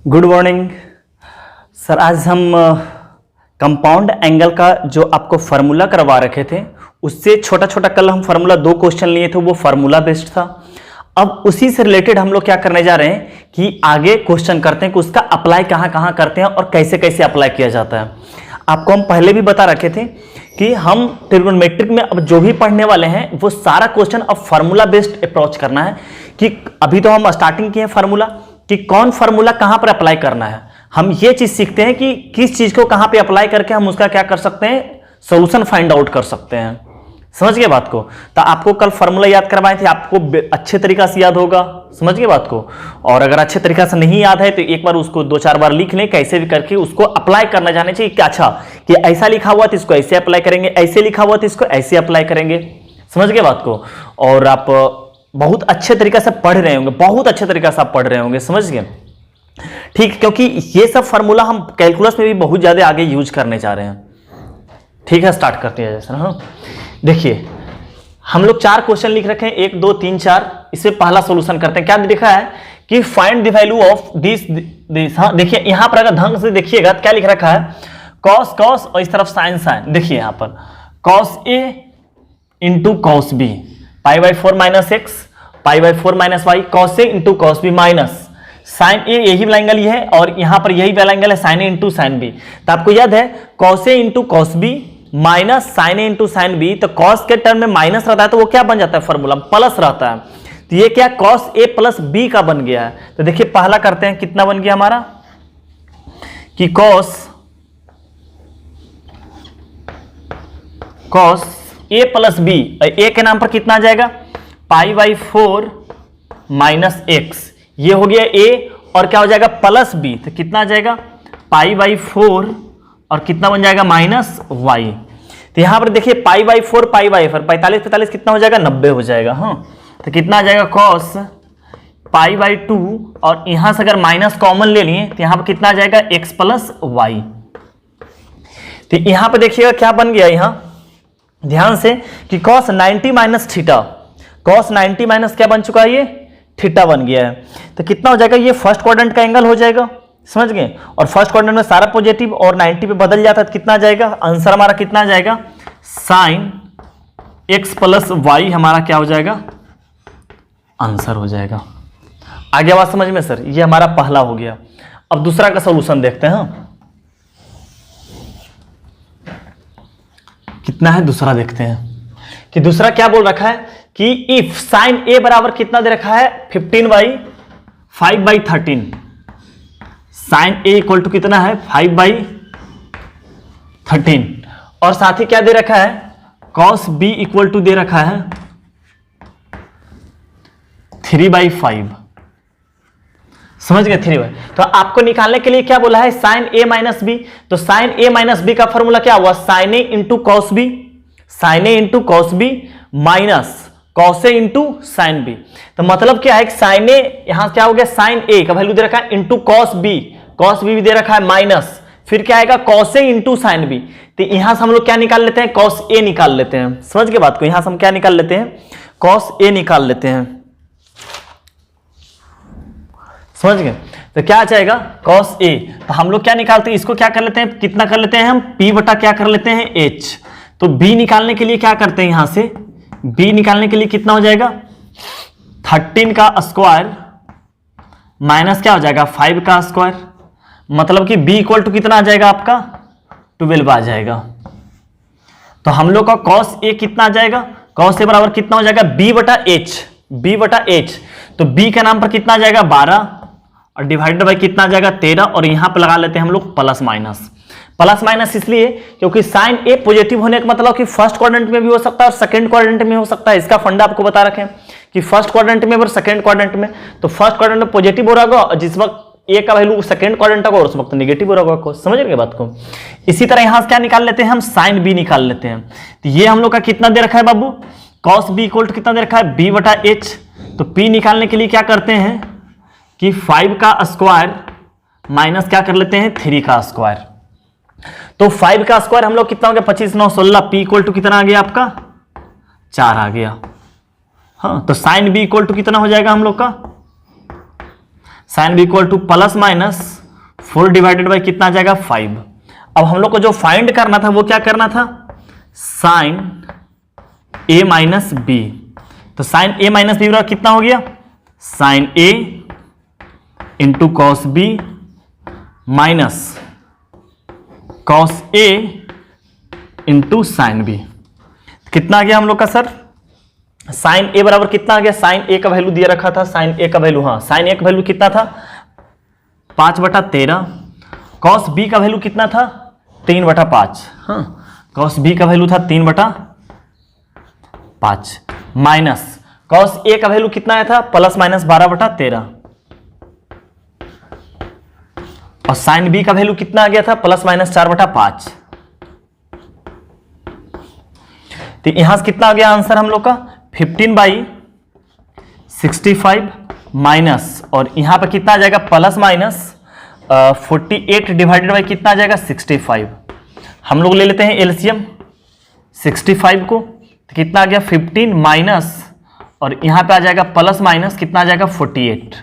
Good morning sir. आज हम compound angle का जो आपको फार्मूला करवा रखे थे उससे छोटा छोटा कल हम फार्मूला 2 क्वेश्चन लिए थे, वो फार्मूला बेस्ड था। अब उसी से रिलेटेड हम लोग क्या करने जा रहे हैं कि आगे क्वेश्चन करते हैं कि उसका अप्लाई कहाँ कहाँ करते हैं और कैसे कैसे अप्लाई किया जाता है। आपको हम पहले भी बता रखे थे कि हम ट्रिग्नोमेट्रिक में अब जो भी पढ़ने वाले हैं वो सारा क्वेश्चन अब फार्मूला बेस्ड अप्रोच करना है। कि अभी तो हम स्टार्टिंग किए हैं फार्मूला कि कौन फार्मूला कहां पर अप्लाई करना है। हम ये चीज सीखते हैं कि किस चीज को कहां पे अप्लाई करके हम उसका क्या कर सकते हैं, सॉल्यूशन फाइंड आउट कर सकते हैं। समझ गए बात को? तो आपको कल फार्मूला याद करवाए थे, आपको अच्छे तरीका से याद होगा। समझ गए बात को? और अगर अच्छे तरीका से नहीं याद है तो एक बार उसको 2-4 बार लिख लें, कैसे भी करके उसको अप्लाई करना जाने चाहिए कि अच्छा कि ऐसा लिखा हुआ तो इसको ऐसे अप्लाई करेंगे, ऐसे लिखा हुआ तो इसको ऐसे अप्लाई करेंगे। समझ गए बात को? और आप बहुत अच्छे तरीके से पढ़ रहे होंगे, बहुत अच्छे तरीके से आप पढ़ रहे होंगे। समझ गए? ठीक, क्योंकि ये सब फार्मूला हम कैलकुलस में भी बहुत ज्यादा आगे यूज करने जा रहे हैं। ठीक है, स्टार्ट करते हैं जैसे। हाँ, देखिए हम लोग 4 क्वेश्चन लिख रखे हैं, 1 2 3 4। इसमें पहला सॉल्यूशन करते हैं। क्या लिखा है कि find the value of this. हाँ देखिए, यहां पर अगर ढंग से देखिएगा तो क्या लिख रखा है, कॉस कॉस और इस तरफ साइन साइन। देखिए यहां पर cos A into cos B, π/4 minus x, π/4 minus y, cos A into cos B minus sine A, यही वाला एंगल ये है और यहां पर यही वाला एंगल है sine A into sine B. तो आपको याद है cos A into cos B minus sine A into sine B. तो कॉस के टर्म में माइनस रहता है तो वो क्या बन जाता है, फॉर्मूला प्लस रहता है। तो ये क्या कॉस ए प्लस बी का बन गया है। तो देखिए पहला करते हैं, कितना बन गया हमारा कि कॉस ए प्लस बी, ए के नाम पर कितना आ जाएगा π/4 माइनस एक्स, ये हो गया ए और क्या हो जाएगा प्लस बी। तो कितना आ जाएगा π/4 और कितना बन जाएगा माइनस वाई। तो यहां पर देखिए π/4 45 कितना हो जाएगा 90 हो जाएगा। हाँ, तो कितना आ जाएगा कॉस π/2 और यहां से अगर माइनस कॉमन ले लिए तो यहां पर कितना आ जाएगा x प्लस वाई। तो यहां पर देखिएगा क्या बन गया, यहां ध्यान से कि cos 90 minus theta, cos 90 minus क्या बन चुका है, ये थीटा बन गया है। तो कितना हो जाएगा, ये फर्स्ट क्वाड्रेंट का एंगल हो जाएगा। समझ गए? और फर्स्ट क्वाड्रेंट में सारा पॉजिटिव और 90 पे बदल जाता है तो कितना आ जाएगा, आंसर हमारा कितना आ जाएगा साइन x प्लस वाई हमारा क्या हो जाएगा, आंसर हो जाएगा। आगे बात समझ में सर? ये हमारा पहला हो गया। अब दूसरा का सॉल्यूशन देखते हैं। कितना है दूसरा, देखते हैं कि दूसरा क्या बोल रखा है कि इफ साइन ए बराबर कितना दे रखा है 15/5/13, साइन ए इक्वल टू कितना है 5/13 और साथ ही क्या दे रखा है कॉस बी इक्वल टू दे रखा है 3/5। समझ गए? 3/5। तो आपको निकालने के लिए क्या बोला है, साइन ए माइनस बी। तो साइन ए माइनस बी का फॉर्मूला क्या हुआ, sine A into cos B, sine A into cos B minus cos A into sine B. तो मतलब क्या है कि साइन ए यहां क्या हो गया, साइन ए का वैल्यू दे रखा है इंटू कॉस बी भी दे रखा है माइनस, फिर क्या आएगा cos A into sine B. तो यहां से हम लोग क्या निकाल लेते हैं, कॉस ए निकाल लेते हैं। समझ गए बात को? यहां से हम क्या निकाल लेते हैं, कॉस ए निकाल लेते हैं। समझ गए? तो क्या आ जाएगा कॉस ए। तो हम लोग क्या निकालते हैं, इसको क्या कर लेते हैं, कितना कर लेते हैं हम p बटा क्या कर लेते हैं h। तो b निकालने के लिए क्या करते हैं, यहां से b निकालने के लिए कितना हो जाएगा 13 का स्क्वायर माइनस क्या हो जाएगा 5 का स्क्वायर, मतलब कि b इक्वल टू कितना आ जाएगा आपका 12 आ जाएगा। तो हम लोग का कॉस ए कितना आ जाएगा, कॉस ए बराबर कितना हो जाएगा b बटा h। तो b के नाम पर कितना आ जाएगा 12 और डिवाइडेड बाई कितना आ जाएगा 13 और यहां पर लगा लेते हैं हम लोग प्लस माइनस इसलिए क्योंकि साइन ए पॉजिटिव होने का मतलब कि फर्स्ट क्वाड्रेंट में भी हो सकता है और सेकंड क्वाड्रेंट में हो सकता है। इसका फंडा आपको बता रखे हैं कि फर्स्ट क्वाड्रेंट में और सेकंड क्वाड्रेंट में। तो फर्स्ट क्वाड्रेंट में पॉजिटिव हो रहा होगा जिस वक्त ए का वैल्यू सेकंड क्वाड्रेंट होगा उस वक्त नेगेटिव हो रहा होगा। समझ रहे बात को? इसी तरह यहां से क्या निकाल लेते हैं हम, साइन बी निकाल लेते हैं। तो ये हम लोग का कितना दे रखा है बाबू, कॉस बी इक्वल टू कितना दे रखा है b बटा h। तो p निकालने के लिए क्या करते हैं कि 5 का स्क्वायर माइनस क्या कर लेते हैं 3 का स्क्वायर। तो 5 का स्क्वायर हम लोग कितना हो गया 25 9 16, p इक्वल टू कितना आ गया आपका 4 आ गया। हाँ, तो साइन बी इक्वल टू कितना हो जाएगा हम लोग का, sine B equal to plus minus 4 divided by कितना आ जाएगा 5। अब हम लोग को जो फाइंड करना था वो क्या करना था, साइन ए माइनस बी। तो साइन ए माइनस बी बराबर कितना हो गया, sine A into cos B minus cos A into sine B. कितना आ गया हम लोग का सर, साइन ए बराबर कितना आ गया, साइन ए का वैल्यू दिया रखा था, साइन ए का वैल्यू, हाँ साइन ए का वैल्यू कितना था 5/13, कॉस बी का वैल्यू कितना था 3/5, हाँ कॉस बी का वैल्यू था 3/5 माइनस कॉस ए का वैल्यू कितना आया था प्लस माइनस 12/13 और साइन बी का वैल्यू कितना आ गया था प्लस माइनस 4/5। तो यहां से कितना आ गया आंसर हम लोग का 15/65 माइनस और यहां पर कितना आ जाएगा प्लस माइनस 48 डिवाइडेड बाई कितना आ जाएगा 65। हम लोग ले लेते हैं एलसीएम 65 को, तो कितना आ गया 15 माइनस और यहां पे आ जाएगा प्लस माइनस कितना आ जाएगा 48।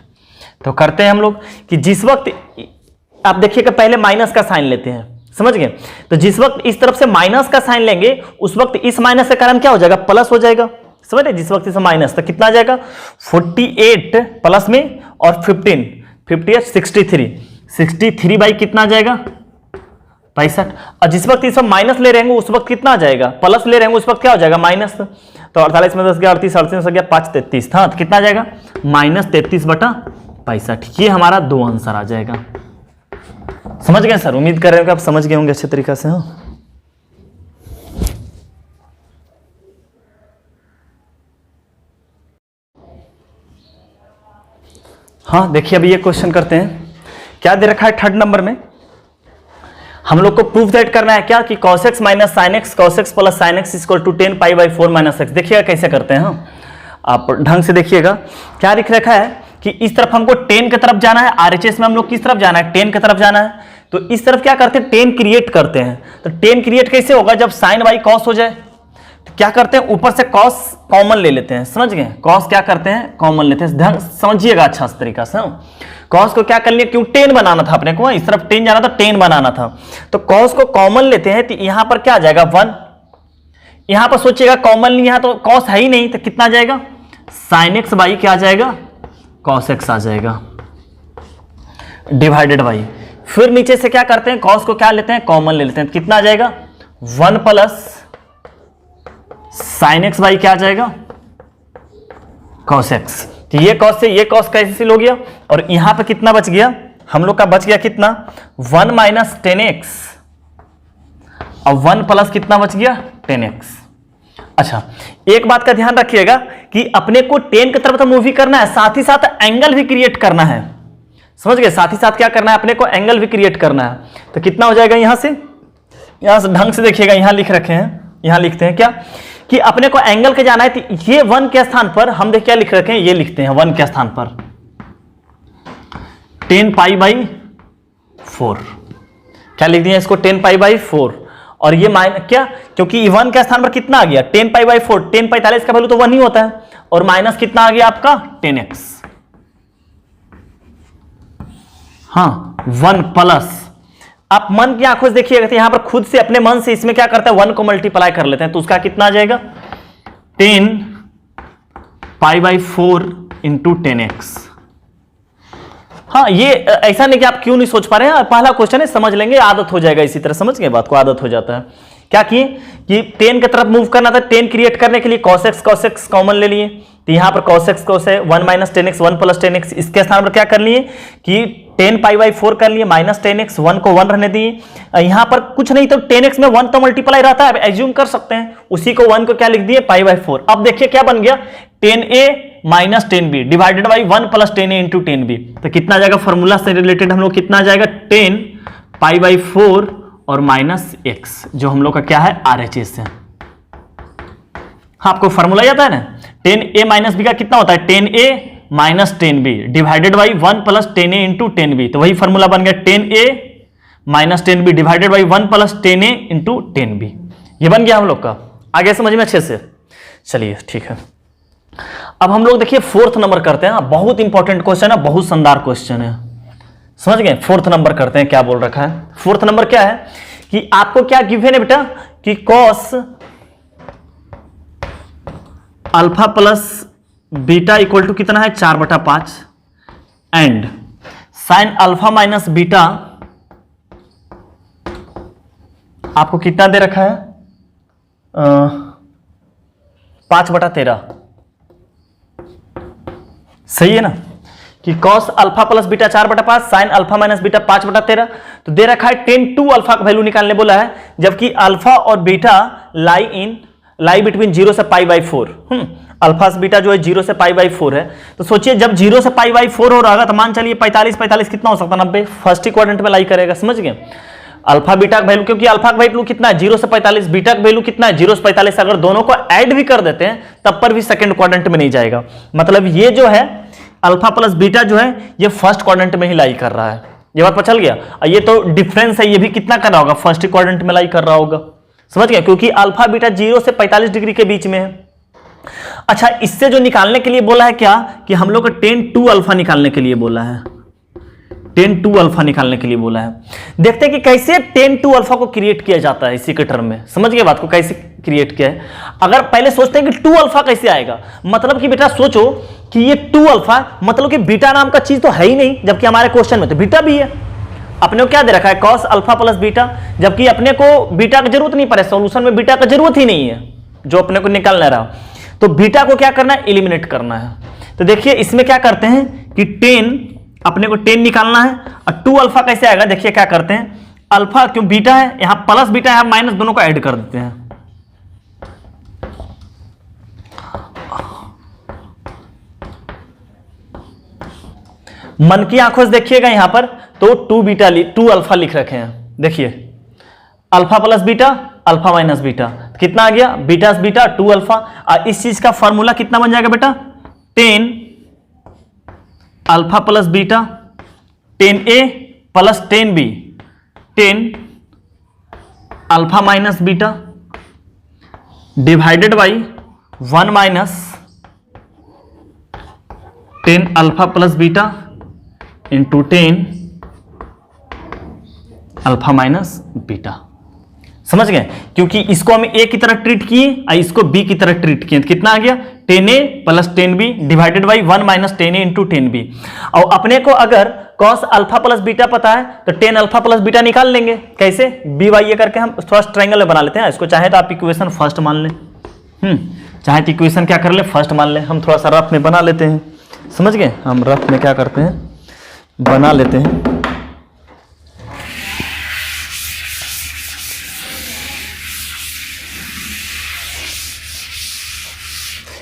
तो करते हैं हम लोग कि जिस वक्त आप देखिएगा पहले माइनस का साइन लेते हैं, समझ गए। तो जिस वक्त इस तरफ से माइनस का साइन लेंगे उस वक्त इस माइनस के कारण क्या हो जाएगा प्लस हो जाएगा, समझ रहे। जिस वक्त इसे माइनस तो कितना आ जाएगा 48 प्लस में और 15 63 बाई कितना आ जाएगा 65। और जिस वक्त इस माइनस ले रहेंगे उस वक्त कितना आ जाएगा प्लस ले रहेंगे उस वक्त क्या हो जाएगा माइनस। तो 48 में 10 गया 38, 38 में 5 33 था, तो कितना आ जाएगा -33/65। ये हमारा 2 आंसर आ जाएगा। समझ गए सर, उम्मीद कर रहे हो कि आप समझ गए होंगे अच्छे तरीके से। हाँ देखिए अभी ये क्वेश्चन करते हैं, क्या दे रखा है 3rd नंबर में। हम लोग को प्रूफ दैट करना है क्या कि cos x minus sine x cos x plus sine x equal to 10π/4 minus x. देखिएगा कैसे करते हैं, आप ढंग से देखिएगा। क्या लिख रखा है कि इस तरफ हमको 10 की तरफ जाना है, आरएचएस में हम लोग किस तरफ जाना है 10 की तरफ जाना है। तो इस तरफ क्या करते हैं 10 क्रिएट करते हैं। तो 10 क्रिएट कैसे होगा, जब साइन बाई कॉस हो जाए तो क्या करते हैं ऊपर से कॉस कॉमन ले लेते हैं, समझ गए। कॉस क्या करते हैं कॉमन लेते हैं, ढंग समझिएगा अच्छा तरीका से। कॉस को क्या कर लिया, क्यों 10 बनाना था अपने को, इस तरफ 10 जाना था 10 बनाना था। तो कॉस को कॉमन लेते हैं तो यहां पर क्या आ जाएगा 1। यहां पर सोचिएगा कॉमन यहां तो कॉस है ही नहीं, तो कितना आ जाएगा साइन एक्स बाई क्या आ जाएगा कॉस एक्स आ जाएगा डिवाइडेड बाई। फिर नीचे से क्या करते हैं कॉस को क्या लेते हैं कॉमन ले लेते हैं, तो कितना आ जाएगा 1 प्लस साइन एक्स बाई क्या आ जाएगा कॉस एक्स। तो ये कॉस से ये कॉस कैंसिल हो गया और यहां पे कितना बच गया हम लोग का, बच गया कितना 1 माइनस 10x और 1 प्लस कितना बच गया 10x। अच्छा एक बात का ध्यान रखिएगा कि अपने को 10 की तरफ तो मूव ही करना है, साथ ही साथ एंगल भी क्रिएट करना है, समझ गए। साथ ही साथ क्या करना है अपने को एंगल भी क्रिएट करना है। तो कितना हो जाएगा यहां से ढंग से देखिएगा, यहां लिख रखे हैं, यहां लिखते हैं क्या कि अपने को एंगल के जाना है। तो ये 1 के स्थान पर हम देख क्या लिख रखे हैं, ये लिखते हैं 1 के स्थान पर 10π/4 क्या लिख दिया इसको 10π/4 और ये क्या, क्योंकि 1 के स्थान पर कितना आ गया 10π/4, 1045 का वैल्यू तो 1 ही होता है और माइनस कितना आ गया आपका 10x। हाँ 1 प्लस, आप मन की आंखों से देखिएगा तो यहां पर खुद से अपने मन से इसमें क्या करते हैं 1 को मल्टीप्लाई कर लेते हैं, तो उसका कितना आ जाएगा 10π/4 इंटू 10x। हाँ ये ऐसा नहीं कि आप क्यों नहीं सोच पा रहे हैं, पहला क्वेश्चन है समझ लेंगे, आदत हो जाएगा, इसी तरह समझ गए बात को, आदत हो जाता है। क्या किए कि 10 की तरफ मूव करना था, 10 क्रिएट करने के लिए cos x कॉमन ले लिए। तो यहां पर cos x cos है 1 माइनस 10x 1 प्लस 10x, इसके स्थान पर क्या कर लिए कि 10π/4 कर लिए माइनस 10x, 1 को 1 रहने दिए। यहां पर कुछ नहीं तो 10x में 1 तो मल्टीप्लाई रहता है, एज्यूम कर सकते हैं, उसी को 1 को क्या लिख दिए π/4। अब देखिए क्या बन गया 10a minus 10b divided by 1 plus 10a into 10b। तो कितना आ जाएगा फॉर्मूला से रिलेटेड हम लोग कितना आ जाएगा 10π/4 और माइनस x, जो हम लोग का क्या है RHS है। हाँ आपको फॉर्मूला याद है ना, 10a माइनस b का कितना होता है 10a minus 10b divided by 1 plus 10a into 10b। तो वही फॉर्मूला बन गया 10a minus 10b divided by 1 plus 10a into 10b। ये बन गया हम लोग का, आगे समझ में अच्छे से। चलिए ठीक है। अब हम लोग देखिए फोर्थ नंबर करते हैं। बहुत इंपॉर्टेंट क्वेश्चन है, बहुत शानदार क्वेश्चन है, समझ गए। फोर्थ नंबर करते हैं, क्या बोल रखा है। फोर्थ नंबर क्या है कि आपको क्या गिवन है बेटा कि cos alpha plus beta equal to कितना है 4/5 and sine alpha minus beta आपको कितना दे रखा है 5/13। सही है ना कि cos alpha plus beta 4/5 sign alpha minus beta 5/13। तो दे रखा है 10 टू अल्फा का वैल्यू निकालने बोला है, जबकि अल्फा और बीटा लाई बिटवीन 0 से π/4। अल्फा से बीटा जो है 0 से π/4 है। तो सोचिए जब 0 से π/4 हो रहा होगा तो मान चलिए 45 कितना हो सकता है 90, फर्स्ट ही क्वाड्रेंट में लाई करेगा, समझ गए। अल्फा बीटा का वैल्यू, क्योंकि अल्फा का वैल्यू कितना है 0 से 45, बीटा का वैल्यू कितना है 0 से 45, अगर दोनों को ऐड भी कर देते हैं तब पर भी सेकंड क्वाड्रेंट में नहीं जाएगा। मतलब ये जो है अल्फा प्लस बीटा जो है ये फर्स्ट क्वाड्रेंट में ही लाई कर रहा है। ये बात पता चल गया। ये तो डिफरेंस है, ये भी कितना कर रहा होगा फर्स्ट क्वाड्रेंट में लाई कर रहा होगा, समझ गया, क्योंकि अल्फा बीटा 0 से 45 डिग्री के बीच में है। अच्छा, इससे जो निकालने के लिए बोला है क्या कि हम लोग को 10 टू अल्फा निकालने के लिए बोला है, 10 टू अल्फा निकालने के लिए बोला है। देखते हैं कि कैसे 10 टू अल्फा को क्रिएट किया जाता है इसी के टर्म में, समझ गए बात को, कैसे क्रिएट किया है। अगर पहले सोचते हैं कि 2 अल्फा कैसे आएगा, मतलब कि बेटा सोचो कि ये 2 अल्फा मतलब कि बीटा नाम का चीज तो है ही नहीं, जबकि हमारे क्वेश्चन में तो बीटा भी है। अपने को क्या दे रखा है कॉस अल्फा प्लस बीटा, जबकि अपने को बीटा की जरूरत नहीं पड़े, सॉल्यूशन में बीटा की जरूरत ही नहीं है जो अपने को निकालना रहा। तो बीटा को क्या करना है एलिमिनेट करना है। तो देखिए इसमें क्या करते हैं कि 10 अपने को 10 निकालना है और 2 अल्फा कैसे आएगा, देखिए क्या करते हैं, अल्फा क्यों बीटा है यहां प्लस बीटा है माइनस, दोनों को ऐड कर देते हैं। मन की आंखों से देखिएगा यहां पर तो 2 अल्फा लिख रखे हैं। देखिए alpha plus beta alpha minus beta कितना आ गया बीटा से बीटा 2 अल्फा। और इस चीज का फॉर्मूला कितना बन जाएगा बेटा 10 alpha plus beta 10a plus 10b 10 alpha minus beta divided by 1 minus 10 alpha plus beta into 10 alpha minus beta. समझ गए, क्योंकि इसको हम a की तरह ट्रीट किए और इसको b की तरह ट्रीट किए, कितना आ गया 10a plus 10b divided by 1 minus 10a into 10b। और अपने को अगर cos अल्फा प्लस बीटा पता है तो 10 अल्फा प्लस बीटा निकाल लेंगे, कैसे b/a करके हम फर्स्ट ट्रायंगल बना लेते हैं इसको। चाहे तो आप इक्वेशन फर्स्ट मान लें, चाहे तो इक्वेशन क्या कर ले फर्स्ट मान लें। हम थोड़ा सा रफ में बना लेते हैं, समझ गए, हम रफ में क्या करते हैं बना लेते हैं।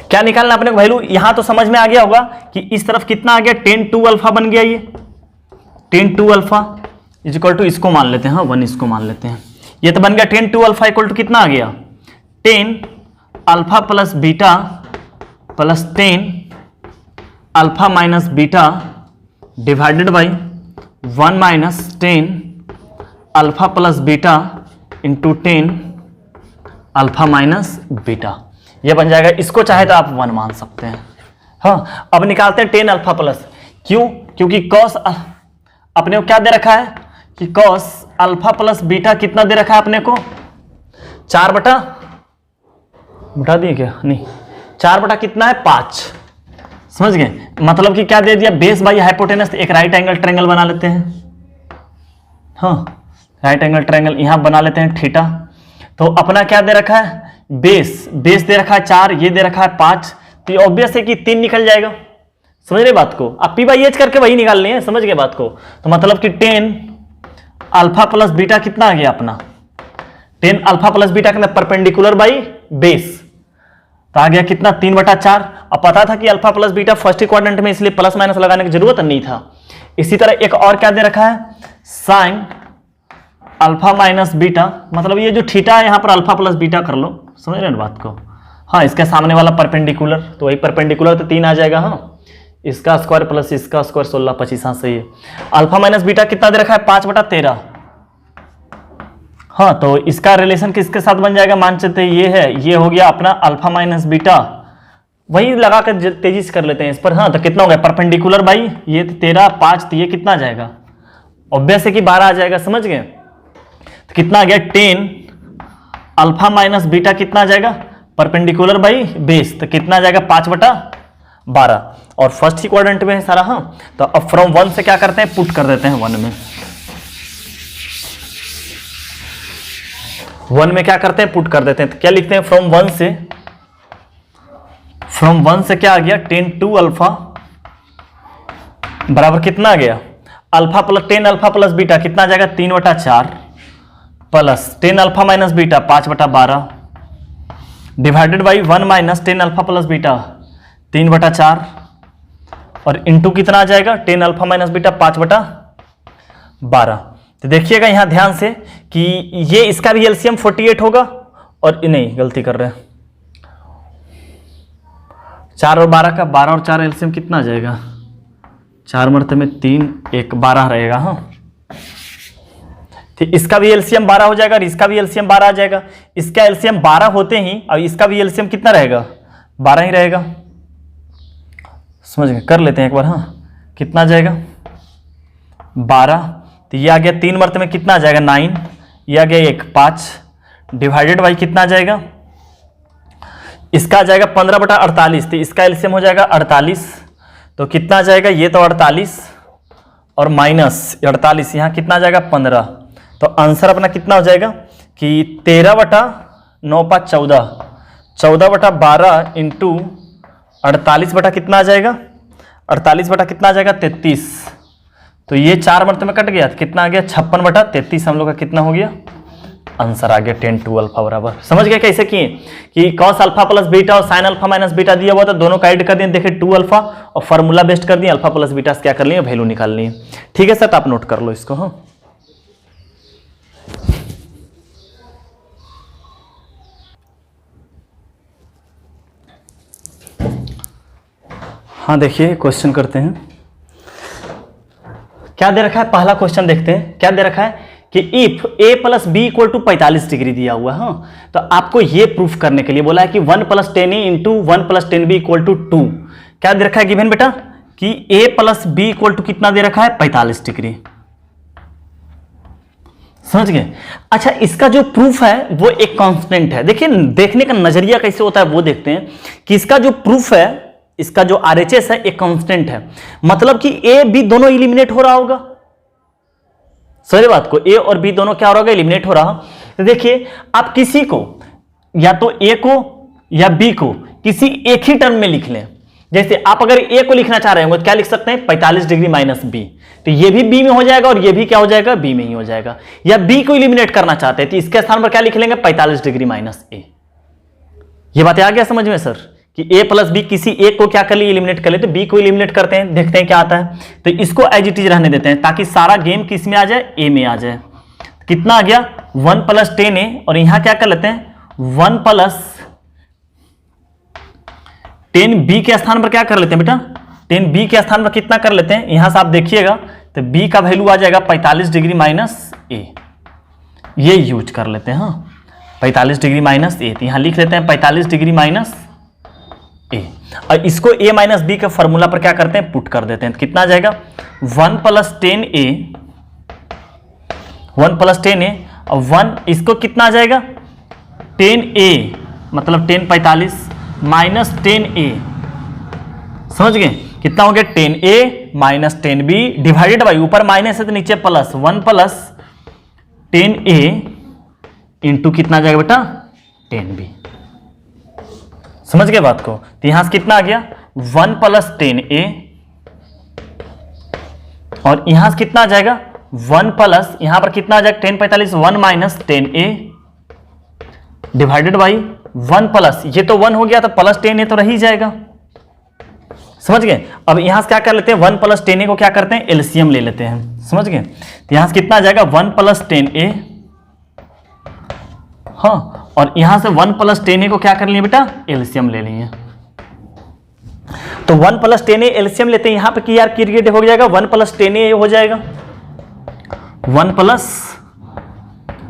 क्या निकालना अपने को वैल्यू, यहां तो समझ में आ गया होगा कि इस तरफ कितना आ गया 10 टू अल्फा बन गया, ये 10 two alpha is equal to इसको मान लेते हैं, हाँ 1 इसको मान लेते हैं। ये तो बन गया 10 टू अल्फा इक्वल टू कितना आ गया 10 alpha plus beta plus 10 alpha minus beta divided by 1 minus 10 alpha plus beta into 10 alpha minus beta. ये बन जाएगा, इसको चाहे तो आप 1 मान सकते हैं। हाँ अब निकालते हैं 10 अल्फा प्लस, क्यों, क्योंकि कॉस अपने को क्या दे रखा है कि कॉस अल्फा प्लस बीटा कितना दे रखा है अपने को 4 बटा दिए क्या, नहीं 4 बटा कितना है 5, समझ गए। मतलब कि क्या दे दिया बेस बाई हाइपोटेनस, एक राइट एंगल ट्रायंगल बना लेते हैं। हाँ राइट एंगल ट्रायंगल यहां बना लेते हैं थीटा। तो अपना क्या दे रखा है बेस दे रखा है 4, ये दे रखा है 5, तो ऑब्वियस है कि 3 निकल जाएगा, समझ रहे बात को। आप p/h करके वही निकालनी है, समझ गए बात को। तो मतलब कि 10 अल्फा प्लस बीटा कितना आ गया अपना 10 अल्फा प्लस बीटा कितना परपेंडिकुलर बाई बेस, तो आ गया कितना 3/4। अब पता था कि alpha plus beta first quadrant में, इसलिए प्लस माइनस लगाने की जरूरत नहीं था। इसी तरह एक और क्या दे रखा है साइन अल्फा माइनस बीटा, मतलब ये जो थीटा है यहाँ पर अल्फा प्लस बीटा कर लो, समझ रहे हैं बात को। हाँ इसके सामने वाला परपेंडिकुलर, तो वही परपेंडिकुलर तो 3 आ जाएगा। हाँ इसका स्क्वायर प्लस इसका स्क्वायर 16 25, हाँ सही है। अल्फा माइनस बीटा कितना दे रखा है 5/13। हाँ तो इसका रिलेशन किसके साथ बन जाएगा मान चलते ये है, ये हो गया अपना अल्फा माइनस बीटा वही लगा कर तेजी से कर लेते हैं इस पर। हाँ तो कितना हो गया परपेंडिकुलर बाई ये 13 5 तो ये कितना आ जाएगा, ऑब्वियस है कि 12 आ जाएगा, समझ गए। तो कितना आ गया 10 अल्फा माइनस बीटा कितना आ जाएगा परपेंडिकुलर बाई बेस, तो कितना आ जाएगा 5/12 और फर्स्ट ही क्वाड्रेंट में है सारा। हाँ तो अब फ्रॉम 1 से क्या करते हैं पुट कर देते हैं 1 में, 1 में क्या करते हैं पुट कर देते हैं। तो क्या लिखते हैं फ्रॉम 1 से क्या आ गया 10 2 अल्फा बराबर कितना आ गया alpha plus 10 alpha plus beta कितना आ जाएगा 3/4 plus 10 alpha minus beta 5/12 divided by 1 minus 10 alpha plus beta 3/4 और इंटू कितना आ जाएगा 10 अल्फा माइनस बीटा 5/12। तो देखिएगा यहां ध्यान से कि ये इसका भी एलसीएम 48 होगा और नहीं गलती कर रहे हैं 4 और 12 का 12 और 4 एलसीएम कितना आ जाएगा 4 मरते में 3 1 12 रहेगा। हाँ तो इसका भी एलसीएम 12 हो जाएगा और इसका भी एलसीएम 12 आ जाएगा। इसका एलसीएम 12 होते ही और इसका भी एलसीएम कितना रहेगा 12 ही रहेगा, समझ गए। कर लेते हैं एक बार। हाँ कितना आ जाएगा 12 तो ये आ गया 3 मरते में कितना आ जाएगा 9, ये आ गया 1 5 डिवाइडेड बाई कितना आ जाएगा इसका आ जाएगा 15/48 तो इसका एलसीएम हो जाएगा 48 तो कितना आ जाएगा ये तो 48 और माइनस 48 यहाँ कितना आ जाएगा 15 तो आंसर अपना कितना हो जाएगा कि 13/9 5 14 14/12 इंटू 48 बटा कितना आ जाएगा 48 बटा कितना आ जाएगा 33 तो ये 4 मरते में कट गया तो कितना आ गया 56/33 हम लोग का कितना हो गया आंसर आ गया 10 2 अल्फा बराबर। समझ गए कैसे किए कि कॉस अल्फा प्लस बीटा और साइन अल्फा माइनस बीटा दिया हुआ था दोनों का ऐड कर दिए, देखिए 2 अल्फा और फार्मूला बेस्ट कर दिए अल्फा प्लस बीटा से क्या कर लिए वैल्यू निकाल लिए। ठीक है सर तो आप नोट कर लो इसको। हाँ देखिए क्वेश्चन करते हैं। क्या दे रखा है पहला क्वेश्चन देखते हैं क्या दे रखा है कि if a plus B equal to 45 degree दिया हुआ है। हाँ तो आपको ये प्रूफ करने के लिए बोला है कि 1 + 10a into 1 + 10b equal to 2। क्या दे रखा है गिवन बेटा कि a plus B equal to कितना दे रखा है 45 डिग्री, समझ गए। अच्छा इसका जो प्रूफ है वो एक कांस्टेंट है। देखिए देखने का नजरिया कैसे होता है वो देखते हैं कि इसका जो प्रूफ है इसका जो आरएचएस है एक कांस्टेंट है, मतलब कि ए बी दोनों इलिमिनेट हो रहा होगा। समझे बात को, ए और बी दोनों क्या हो रहा होगा इलिमिनेट हो रहा। तो देखिए आप किसी को या तो ए को या बी को किसी एक ही टर्म में लिख लें। जैसे आप अगर ए को लिखना चाह रहे होंगे तो क्या लिख सकते हैं 45 डिग्री माइनस बी, तो ये भी बी में हो जाएगा और ये भी क्या हो जाएगा बी में ही हो जाएगा। या बी को इलिमिनेट करना चाहते हैं तो इसके स्थान पर क्या लिख लेंगे 45 डिग्री माइनस ए। ये बातें आ गया समझ में सर कि a प्लस बी किसी एक को क्या कर लिए इलिमिनेट कर ले, तो b को इलिमिनेट करते हैं देखते हैं क्या आता है। तो इसको एज इट इज रहने देते हैं ताकि सारा गेम किस में आ जाए a में आ जाए। कितना आ गया 1 + 10a और यहां क्या कर लेते हैं 1 + 10b के स्थान पर क्या कर लेते हैं बेटा 10b के स्थान पर कितना कर लेते हैं, यहां से आप देखिएगा तो b का वैल्यू आ जाएगा 45 डिग्री माइनस a, ये यूज कर लेते हैं। हाँ 45 डिग्री माइनस a, तो यहां लिख लेते हैं 45 डिग्री माइनस ए और इसको a माइनस बी के फॉर्मूला पर क्या करते हैं पुट कर देते हैं। तो कितना आ जाएगा 1 + 10a 1 + 10a और 1 इसको कितना आ जाएगा 10a मतलब 10 45 माइनस 10a, समझ गए कितना हो गया 10a minus 10b divided by ऊपर माइनस है तो नीचे प्लस 1 + 10a इंटू कितना आ जाएगा बेटा 10b। समझ गए बात को। तो यहां से कितना आ गया 1 + 10a और यहां से कितना आ जाएगा 1 प्लस यहां पर कितना आ जाएगा 10 45 1 minus 10a divided by 1 plus ये तो 1 हो गया तो प्लस 10a तो रह ही जाएगा, समझ गए। अब यहां से क्या कर लेते हैं 1 + 10a को क्या करते हैं एलसीएम ले लेते हैं, समझ गए। तो यहां से कितना आ जाएगा 1 + 10a हाँ और यहां से 1 + 10a को क्या कर लिए बेटा एलसीएम ले लिए। तो 1 + 10a एलसीएम लेते हैं यहां पे यार क्रिएट हो जाएगा 1 + 10a हो जाएगा 1 +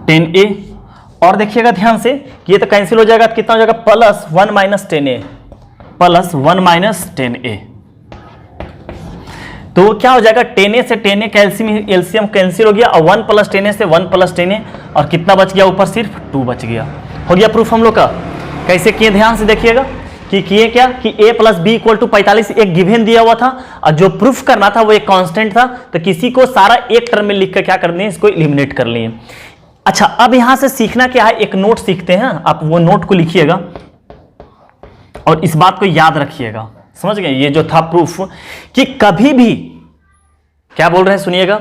10a और देखिएगा ध्यान से कि ये तो कैंसिल हो जाएगा तो कितना हो जाएगा +1 - 10a प्लस 1 माइनस 10a। तो क्या हो जाएगा, 10a से 10a एलसीएम कैंसिल हो गया, और 1 प्लस 10a से 1 प्लस 10a, और कितना बच गया ऊपर, सिर्फ 2 बच गया। हो गया प्रूफ हम लोग का। कैसे किए ध्यान से देखिएगा कि किए क्या कि a plus B equal to 45 एक गिवन दिया हुआ था, और जो प्रूफ करना था वो एक कांस्टेंट था, तो किसी को सारा एक टर्म में लिख कर क्या कर दिए, इसको एलिमिनेट कर लिए। अच्छा, अब यहां से सीखना क्या है, एक नोट सीखते हैं, आप वो नोट को लिखिएगा और इस बात को याद रखिएगा। समझ गए, ये जो था प्रूफ कि कभी भी क्या बोल रहे हैं सुनिएगा,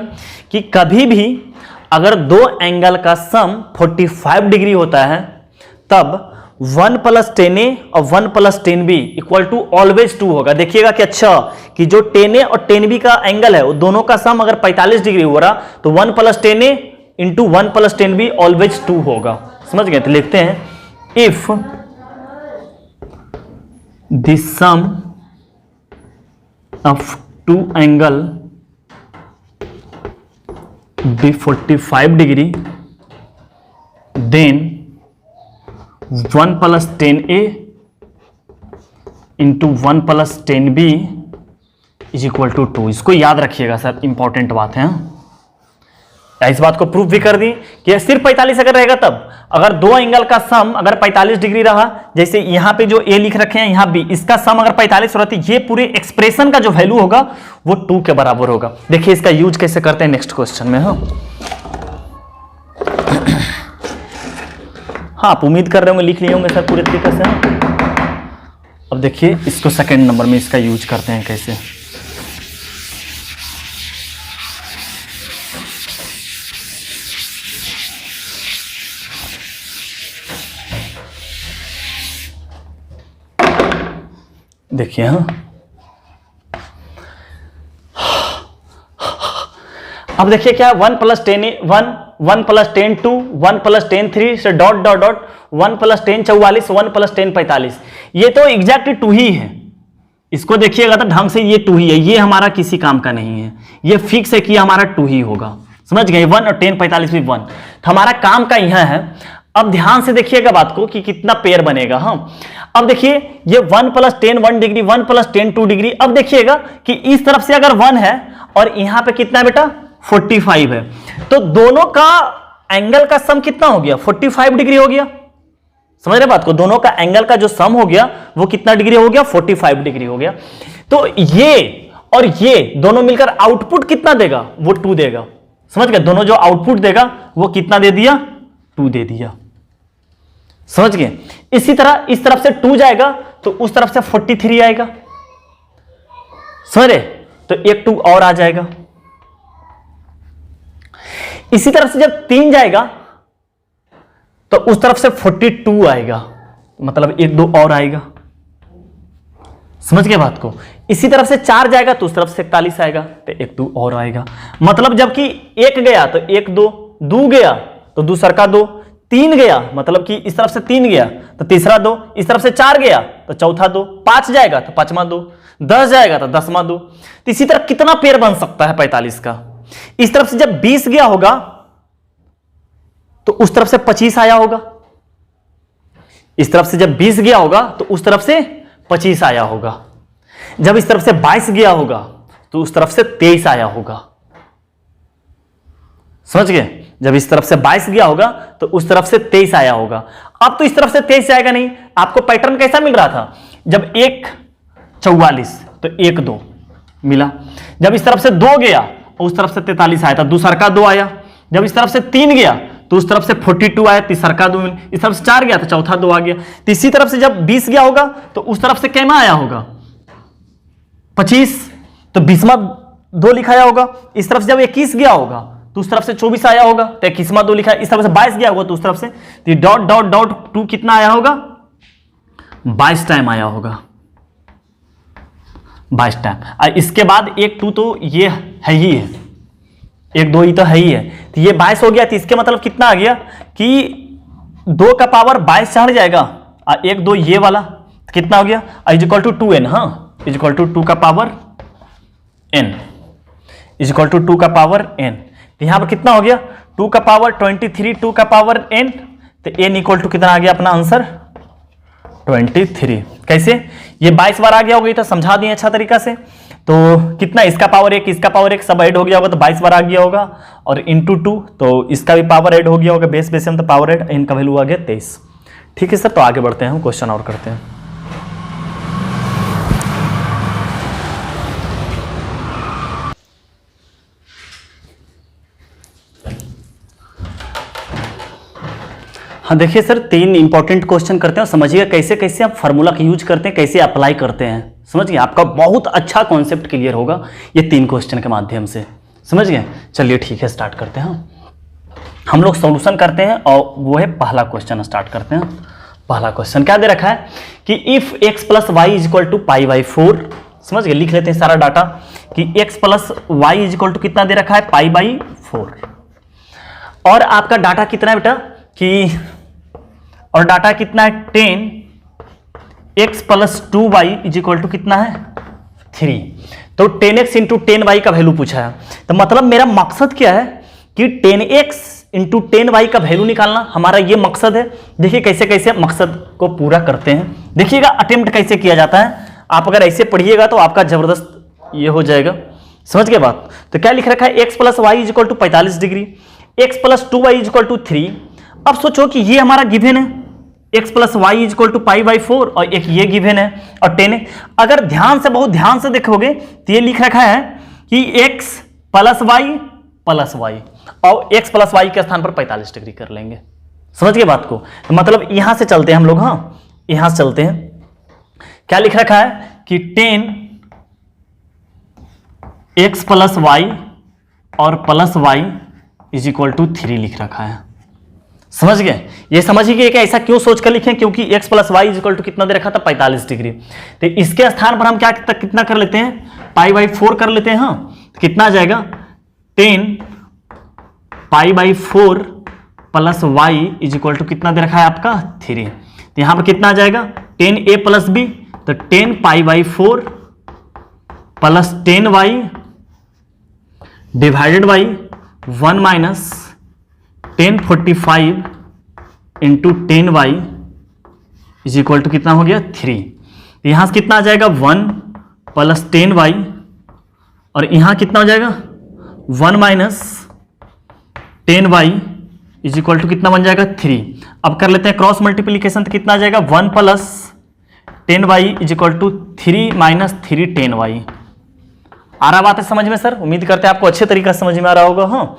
कि कभी भी अगर दो एंगल का सम 45 डिग्री होता है तब 1 प्लस 10a और 1 plus 10b equal to always 2 होगा। देखिएगा कि अच्छा कि जो 10a और 10b का एंगल है वो दोनों का सम अगर 45 डिग्री हो रहा तो 1 plus 10a into 1 plus 10b always 2 होगा। समझ गए, तो लिखते हैं if the sum of two angle be 45 degree then 1 plus 10a into 1 plus 10b is equal to 2। इसको याद रखिएगा सर, इंपॉर्टेंट बात है। इस बात को प्रूफ भी कर दी कि सिर्फ 45 अगर रहेगा तब, अगर दो एंगल का सम अगर 45 डिग्री रहा, जैसे यहां पे जो a लिख रखे हैं यहां b, इसका सम अगर 45 हो रहा तो ये पूरे एक्सप्रेशन का जो वैल्यू होगा वो 2 के बराबर होगा। देखिए इसका यूज कैसे करते हैं नेक्स्ट क्वेश्चन में। हाँ, आप उम्मीद कर रहे होंगे लिख लिए होंगे सर पूरे तरीके से। अब देखिए इसको सेकंड नंबर में इसका यूज करते हैं कैसे। देखिए हाँ, अब देखिए क्या 1 प्लस 10 1 प्लस 10 2 1 प्लस 10 3 से dot dot dot 1 plus 10 44 1 plus 10 45। ये तो एग्जैक्ट 2 ही है। इसको देखिएगा तो ढंग से ये 2 ही है, ये हमारा किसी काम का नहीं है, ये फिक्स है कि हमारा 2 ही होगा। समझ गए, 1 और 10 45 भी 1, तो हमारा काम का यहां है। अब ध्यान से देखिएगा बात को कि कितना पेयर बनेगा। हाँ, अब देखिए ये 1 प्लस 10 1 डिग्री 1 प्लस 10 2 डिग्री। अब देखिएगा कि इस तरफ से अगर 1 है और यहां पे कितना है बेटा 45 है, तो दोनों का एंगल का सम कितना हो गया 45 डिग्री हो गया। समझ रहे बात को, दोनों का एंगल का जो सम हो गया वो कितना डिग्री हो गया 45 डिग्री हो गया। तो ये और ये दोनों मिलकर आउटपुट कितना देगा, वो 2 देगा। समझ गए, दोनों जो आउटपुट देगा वो कितना दे दिया 2 दे दिया। समझ गए, इसी तरह इस तरफ से 2 जाएगा तो उस तरफ से 43 आएगा। समझ रहे, तो एक 2 और आ जाएगा। इसी तरफ से जब 3 जाएगा तो उस तरफ से 42 आएगा, मतलब एक 2 और आएगा। समझ गए बात को। इसी तरफ से 4 जाएगा तो उस तरफ से 41 आएगा, तो एक 2 और आएगा। मतलब जबकि 1 गया तो 1 2, 2 गया तो दूसरा का 2, 3 गया मतलब कि इस तरफ से 3 गया तो तीसरा 2, इस तरफ से 4 गया तो चौथा 2, 5 जाएगा तो पांचवा 2, 10 जाएगा तो 10वां 2। तो इसी तरह कितना पेयर बन सकता है 45 का। इस तरफ से जब 20 गया होगा तो उस तरफ से 25 आया होगा, इस तरफ से जब 20 गया होगा तो उस तरफ से 25 आया होगा, जब इस तरफ से 22 गया होगा तो उस तरफ से 23 आया होगा। समझ गए, जब इस तरफ से 22 गया होगा तो उस तरफ से 23 आया होगा। अब तो इस तरफ से 23 आएगा नहीं। आपको पैटर्न कैसा मिल रहा था, जब 1 44 तो 1 2 मिला, जब इस तरफ से 2 गया उस तरफ से 43 आया था, दूसरा का 2 आया, जब इस तरफ से 3 गया तो उस तरफ से 42 आया, तीसरा का 2 मिला, इस तरफ से 4 गया तो चौथा 2 आ गया। तीसरी तरफ से जब 20 गया होगा तो उस तरफ से कैमा आया होगा 25, तो 20वां 2 लिखाया होगा। इस तरफ से जब 21 गया होगा तो उस तरफ से 24 आया होगा, तो 21वां 2 लिखा है। इस तरफ से 22 गया होगा तो उस तरफ से तो डॉट डॉट डॉट 2 कितना आया होगा 22 टाइम आया होगा, 22 टाइम। इसके बाद 1 2 तो ये है ही है, 1 2 ही तो है ही है, तो ये 22 हो गया। तो इसके मतलब कितना आ गया कि 2 का पावर 22 चढ़ जाएगा, 1 2 ये वाला तो कितना हो गया इज इक्वल टू 2n। हाँ, इज इक्वल टू 2 का power n, is equal to 2 का पावर n। तो यहां पर कितना हो गया 2 का पावर 23 2 का पावर n, तो n इक्वल टू कितना आ गया अपना आंसर 23। कैसे? ये 22 बार आ गया होगा, तो समझा दिए अच्छा तरीका से। तो कितना, इसका पावर 1, इसका पावर 1 सब ऐड हो गया होगा तो 22 बार आ गया होगा, और इंटू 2 तो इसका भी पावर ऐड हो गया होगा, बेस बेस में तो पावर ऐड, इनका वैल्यू आ गया 23। ठीक है सर, तो आगे बढ़ते हैं, हम क्वेश्चन और करते हैं। हाँ देखिए सर, 3 इंपॉर्टेंट क्वेश्चन करते हैं और समझिए कैसे कैसे आप फार्मूला का यूज करते हैं, कैसे अप्लाई करते हैं। समझ गए? आपका बहुत अच्छा कॉन्सेप्ट क्लियर होगा ये 3 क्वेश्चन के माध्यम से। समझ गए? चलिए ठीक है, स्टार्ट करते हैं। हम लोग सॉल्यूशन करते हैं और वो है पहला क्वेश्चन, स्टार्ट करते हैं। पहला क्वेश्चन क्या दे रखा है कि if x plus Y is equal to pi by 4। समझ गए? लिख लेते हैं सारा डाटा कि x plus Y is equal to कितना दे रखा है, पाई बाई 4। और आपका डाटा कितना है बेटा कि, और डाटा कितना है 10 x plus 2y is equal to कितना है 3। तो 10x इंटू 10y का वैल्यू पूछा है। तो मतलब मेरा मकसद क्या है कि 10x इंटू 10y का वैल्यू निकालना, हमारा ये मकसद है। देखिए कैसे कैसे मकसद को पूरा करते हैं, देखिएगा अटेम्प्ट कैसे किया जाता है। आप अगर ऐसे पढ़िएगा तो आपका जबरदस्त ये हो जाएगा। समझ गए बात? तो क्या लिख रखा है, x plus Y is equal to 45 degree, x plus 2y is equal to 3। अब सोचो कि ये हमारा गिवन है x plus Y is equal to pi by 4, और एक ये गिवन है और 10 है। अगर ध्यान से, बहुत ध्यान से देखोगे तो ये लिख रखा है कि x प्लस वाई और x प्लस वाई के स्थान पर 45 डिग्री कर लेंगे। समझ गए बात को? तो मतलब यहां से चलते हैं हम लोग, हाँ यहां से चलते हैं। क्या लिख रखा है कि 10x प्लस वाई और plus Y is equal to 3 लिख रखा है। समझ गए? ये समझिए कि ऐसा क्यों सोच कर लिखें, क्योंकि x plus Y is equal to कितना दे रखा था, 45 डिग्री। तो इसके स्थान पर हम क्या कितना कर लेते हैं, पाई बाई 4 कर लेते हैं। हाँ तो कितना आ जाएगा, 10 pi by 4 plus Y is equal to कितना दे रखा है आपका 3। तो यहां पर कितना आ जाएगा 10a प्लस बी, तो 10 pi by 4 plus 10y divided by 1 minus 1045 into 10y is equal to कितना हो गया 3। तो यहां से कितना आ जाएगा 1 प्लस 10y, और यहां कितना हो जाएगा 1 minus 10y is equal to कितना बन जाएगा 3। अब कर लेते हैं क्रॉस मल्टीप्लीकेशन, तो कितना आ जाएगा 1 plus 10y is equal to 3 minus 3 10y। आ रहा बात है समझ में सर? उम्मीद करते हैं आपको अच्छे तरीके से समझ में आ रहा होगा। हाँ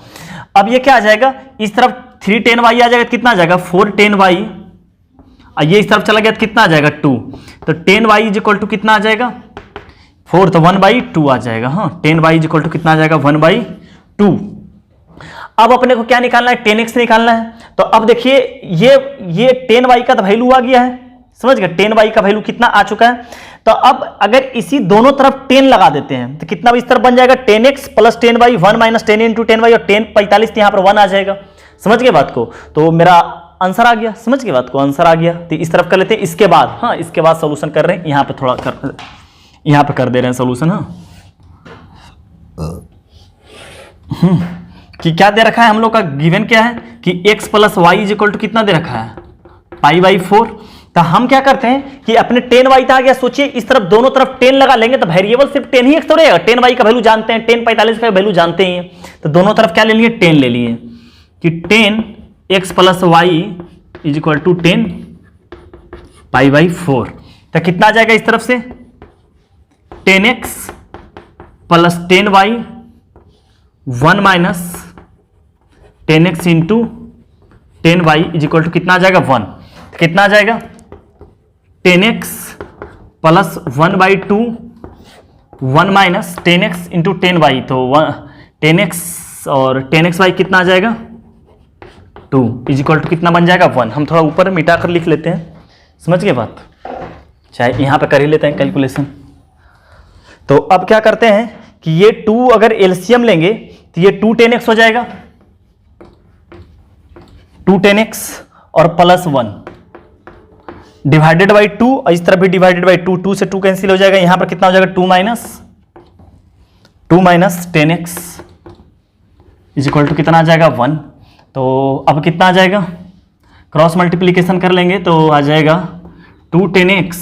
अब ये क्या आ जाएगा, इस तरफ 3 10y आ जाएगा तो कितना आ जाएगा 4 10y, और ये इस तरफ चला गया तो कितना आ जाएगा 2। तो 10y इज इक्वल टू कितना आ जाएगा 4, तो 1/2 आ जाएगा। हाँ 10y इज इक्वल टू कितना आ जाएगा 1/2। अब अपने को क्या निकालना है, 10x निकालना है। तो अब देखिए ये 10y का तो वैल्यू आ गया है। समझ गए? 10y का वैल्यू कितना आ चुका है। तो अब अगर इसी दोनों तरफ 10 लगा देते हैं तो कितना इस तरफ बन जाएगा 10x plus 10y, 1 minus 10 into 10y, और 10 45 यहां पर 1 आ जाएगा। समझ गए बात को? तो मेरा आंसर आ गया। समझ गए बात को? आंसर आ गया। तो इस तरफ कर लेते हैं। इसके बाद, हाँ इसके बाद सोल्यूशन कर रहे हैं, यहां पे थोड़ा यहां पे कर दे रहे हैं सोल्यूशन। हाँ कि क्या दे रखा है हम लोग का गिवन क्या है कि x plus Y is equal to कितना दे रखा है, पाई बाई 4। तो हम क्या करते हैं कि अपने 10y आ गया, सोचिए इस तरफ दोनों तरफ 10 लगा लेंगे तो वेरिएबल सिर्फ 10 ही एक तो रहेगा। 10y का वैल्यू जानते हैं, 10 45 का वैल्यू जानते ही हैं, तो दोनों तरफ क्या ले लिए 10 ले लिए कि 10x plus Y is equal to 10 pi by 4। तो कितना आ जाएगा इस तरफ से 10x plus 10y 1 minus 10x into 10y is equal to कितना आ जाएगा 1। तो कितना आ जाएगा 10x plus 1/2 1 minus 10x into 10y, तो 10x और 10xy कितना आ जाएगा 2 इज इक्वल टू कितना बन जाएगा 1। हम थोड़ा ऊपर मिटा कर लिख लेते हैं। समझ गए बात? चाहे यहां पे कर ही लेते हैं कैलकुलेशन। तो अब क्या करते हैं कि ये 2 अगर एलसीएम लेंगे तो ये 2 10x हो जाएगा, 2 10x और प्लस 1 डिवाइडेड बाई 2, और इस तरफ भी डिवाइडेड बाई 2, 2 से 2 कैंसिल हो जाएगा। यहां पर कितना हो जाएगा 2 minus 10x is equal to कितना आ जाएगा 1। तो अब कितना आ जाएगा, क्रॉस मल्टीप्लीकेशन कर लेंगे तो आ जाएगा 2 10x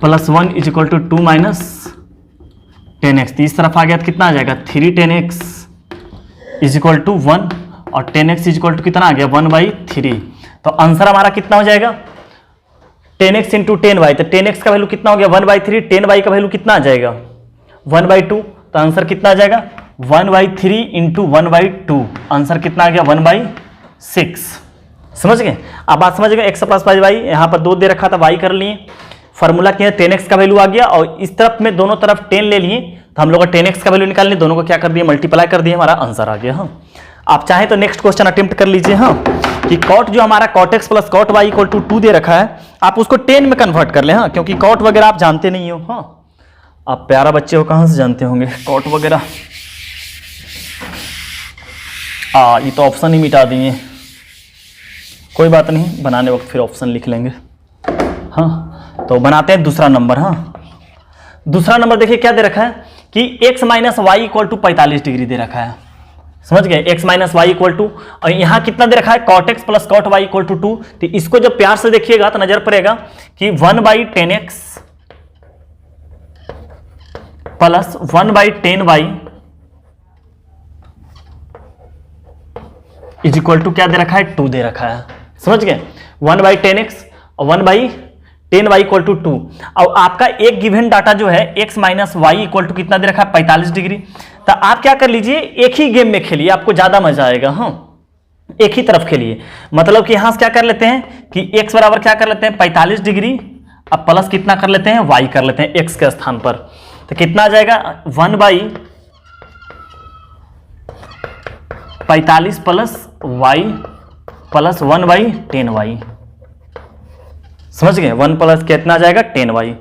plus 1 is equal to 2 minus 10x। तो इस तरफ आ गया तो कितना आ जाएगा 3 10x इज इक्वल टू 1 और 10x इज इक्वल टू कितना आ गया 1/3। तो आंसर हमारा कितना हो जाएगा 10x इंटू 10y। तो 10x का वैल्यू कितना हो गया 1/3, 10y का वैल्यू कितना आ जाएगा 1/2। तो आंसर कितना आ जाएगा 1/3 इंटू 1/2। आंसर कितना आ गया 1/6। समझ गए? आप बात समझ गए। x प्लस y, यहाँ पर 2 दे रखा था, y कर लिए, फॉर्मूला क्या है 10x का वैल्यू आ गया और इस तरफ में दोनों तरफ 10 ले लिए, तो हम लोग का 10x का वैल्यू निकालने, दोनों को क्या कर दिए मल्टीप्लाई कर दिए, हमारा आंसर आ गया। हाँ, आप चाहें तो नेक्स्ट क्वेश्चन अटेम्प्ट कर लीजिए। हाँ, कि कॉट जो हमारा cot x plus cot y equal to 2 दे रखा है, आप उसको 10 में कन्वर्ट कर ले। हाँ, क्योंकि कॉट वगैरह आप जानते नहीं हो। हाँ, आप प्यारा बच्चे हो, कहाँ से जानते होंगे कॉट वगैरह। ये तो ऑप्शन ही मिटा दिए, कोई बात नहीं, बनाने वक्त फिर ऑप्शन लिख लेंगे। हाँ, तो बनाते हैं दूसरा नंबर। हाँ, दूसरा नंबर देखिए क्या दे रखा है कि x minus Y equal to 45 degree दे रखा है। समझ गए? x minus Y equal to, और यहाँ कितना दे रखा है cot x plus cot y equal to 2। तो इसको जब प्यार से देखिएगा तो नजर पड़ेगा कि 1/10x plus 1/10y is equal to क्या दे रखा है 2 दे रखा है। समझ गए? 1/10x और 1/10y इक्वल टू 2। और आपका एक गिवन डाटा जो है x minus Y equal to कितना दे रखा है 45 डिग्री। तो आप क्या कर लीजिए, एक ही गेम में खेलिए, आपको ज्यादा मजा आएगा। हाँ, एक ही तरफ खेलिए, मतलब कि यहां से क्या कर लेते हैं कि x बराबर क्या कर लेते हैं 45 डिग्री, अब प्लस कितना कर लेते हैं y कर लेते हैं x के स्थान पर। तो कितना आ जाएगा 1/45 प्लस y प्लस 1/10y। समझ गए? 1 प्लस कितना आ जाएगा 10y।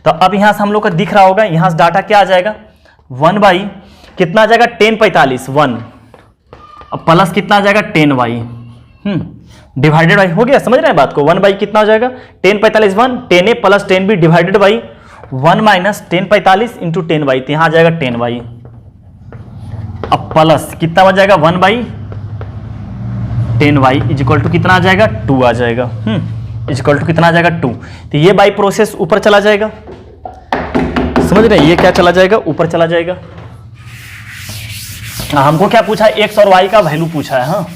तो अब यहां से हम लोग को दिख रहा होगा, यहां से डाटा क्या आ जाएगा 1 कितना आ जाएगा 10/45 1, अब प्लस कितना आ जाएगा 10y डिवाइडेड बाई, हो गया? समझ रहे हैं बात को? 1 कितना हो जाएगा 10/45 1, 10a plus 10b divided by 1 minus 10/45 into 10y। तो यहां आ जाएगा 10y, अब प्लस कितना हो जाएगा 1/10y इज इक्वल टू कितना आ जाएगा 2 आ जाएगा। इज इक्वल टू कितना आ जाएगा 2। तो ये बाई प्रोसेस ऊपर चला जाएगा। समझ रहे हैं? ये क्या चला जाएगा ऊपर चला जाएगा। हमको क्या पूछा है x और y का वैल्यू पूछा है। हाँ,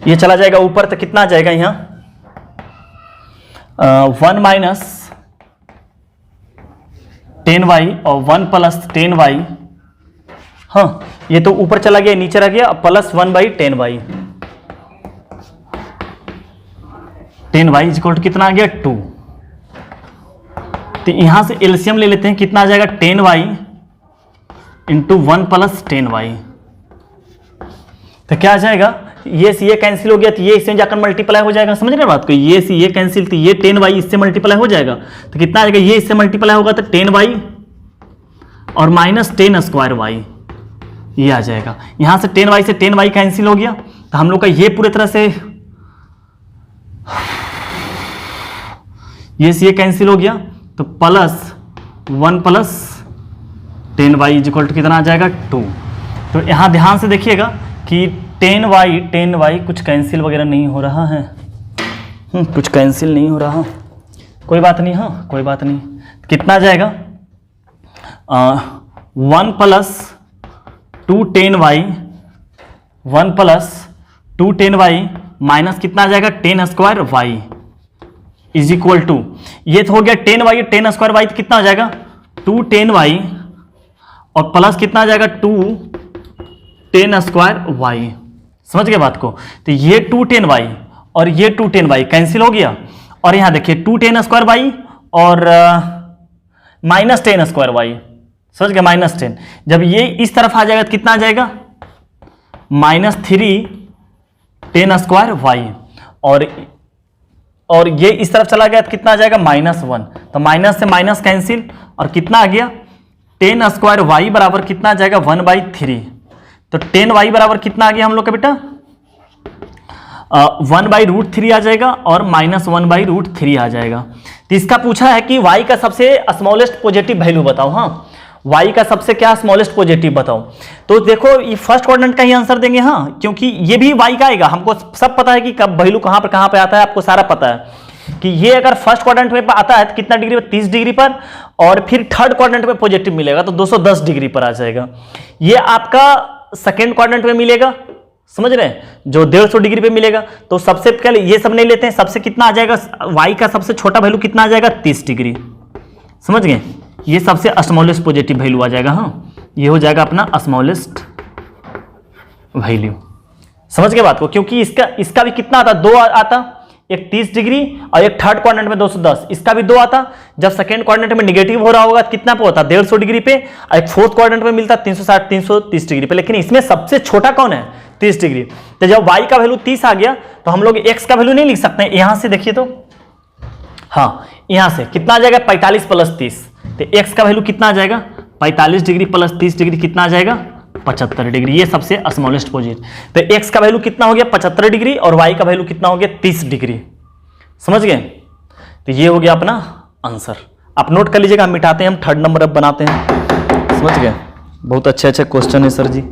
ये चला जाएगा ऊपर, तो कितना आ जाएगा यहाँ 1 माइनस 10y और 1 प्लस 10y। हाँ, ये तो ऊपर चला गया, नीचे रह गया, plus 1/10y। 10y is equal to कितना आ गया 2। तो यहां से एलसीएम ले लेते हैं, कितना आ जाएगा 10y इंटू 1 प्लस 10y। तो क्या आ जाएगा, ये से ये कैंसिल हो गया, तो ये इसमें जाकर मल्टीप्लाई हो जाएगा। समझ रहे बात को? ये से ये कैंसिल, तो ये 10y इससे मल्टीप्लाई हो जाएगा, तो कितना आ जाएगा ये इससे मल्टीप्लाई होगा तो 10y और माइनस 10 स्क्वायर वाई, ये आ जाएगा। यहां से 10y से 10y कैंसिल हो गया, तो हम लोग का ये पूरी तरह से ये से ये कैंसिल हो गया, तो plus 1 plus 10y is equal to कितना आ जाएगा 2। तो यहां ध्यान से देखिएगा कि 10y कुछ कैंसिल वगैरह नहीं हो रहा है। कुछ कैंसिल नहीं हो रहा, कोई बात नहीं। हाँ, कोई बात नहीं। कितना आ जाएगा 1 plus 2 10y 1 plus 2 10y minus कितना आ जाएगा 10 square Y is equal to, ये तो हो गया 10y 10 स्क्वायर वाई, तो कितना हो जाएगा 2 10y और प्लस कितना आ जाएगा 2 10 स्क्वायर वाई। समझ गए बात को? तो ये 2 10y और ये 2 10y कैंसिल हो गया, और यहां देखिए 2 10 स्क्वायर वाई और माइनस 10 स्क्वायर वाई। समझ गए? माइनस 10, जब ये इस तरफ आ जाएगा तो कितना आ जाएगा माइनस 3 10 स्क्वायर वाई, और ये इस तरफ चला गया तो कितना आ जाएगा -1, तो माइनस से माइनस कैंसिल, और कितना आ गया 10 स्क्वायर वाई बराबर कितना आ जाएगा 1/3। तो 10y बराबर कितना आ गया हम लोग का बेटा 1/√3 आ जाएगा और -1/√3 आ जाएगा। तो इसका पूछा है कि y का सबसे स्मॉलेस्ट पॉजिटिव वैल्यू बताओ। हाँ, y का सबसे क्या स्मॉलेस्ट पॉजिटिव बताओ। तो देखो ये फर्स्ट क्वाड्रेंट का ही आंसर देंगे, हाँ, क्योंकि ये भी y का आएगा। हमको सब पता है कि कब वैल्यू कहां पे आता है, आपको सारा पता है कि ये अगर फर्स्ट क्वाड्रेंट में आता है तो कितना डिग्री पर, 30 डिग्री पर, और फिर थर्ड क्वाड्रेंट में पॉजिटिव मिलेगा तो 210 डिग्री पर आ जाएगा। ये आपका सेकेंड क्वाड्रेंट में मिलेगा, समझ रहे हैं, जो 150 डिग्री पे मिलेगा। तो सबसे पहले ये सब नहीं लेते हैं, सबसे कितना आ जाएगा, y का सबसे छोटा वैल्यू कितना आ जाएगा, 30 डिग्री, समझ गए। ये सबसे स्मॉलेस्ट पॉजिटिव वैल्यू आ जाएगा, हाँ, ये हो जाएगा अपना स्मॉलेस्ट वैल्यू, समझ गए बात को। क्योंकि इसका भी कितना आता, 2 आता, एक 30 डिग्री और एक थर्ड क्वाड्रेंट में 210, इसका भी 2 आता। जब सेकेंड क्वाड्रेंट में निगेटिव हो रहा होगा तो कितना पे होता, 150 डिग्री पे, और एक फोर्थ क्वाड्रेंट में मिलता 360 330 डिग्री पे। लेकिन इसमें सबसे छोटा कौन है, 30 डिग्री। तो जब y का वैल्यू 30 आ गया तो हम लोग x का वैल्यू नहीं लिख सकते हैं। यहां से देखिए तो, हाँ, यहां से कितना आ जाएगा, 45 प्लस 30, तो x का वैल्यू कितना आ जाएगा, 45 डिग्री प्लस 30 डिग्री कितना आ जाएगा, 75 डिग्री। ये सबसे स्मॉलेस्ट पॉजिटिव। तो x का वैल्यू कितना हो गया, 75 डिग्री, और y का वैल्यू कितना हो गया, 30 डिग्री, समझ गए। तो ये हो गया अपना आंसर। आप नोट कर लीजिएगा, हम मिटाते हैं, हम थर्ड नंबर अब बनाते हैं, समझ गए। बहुत अच्छे अच्छे क्वेश्चन है सर जी।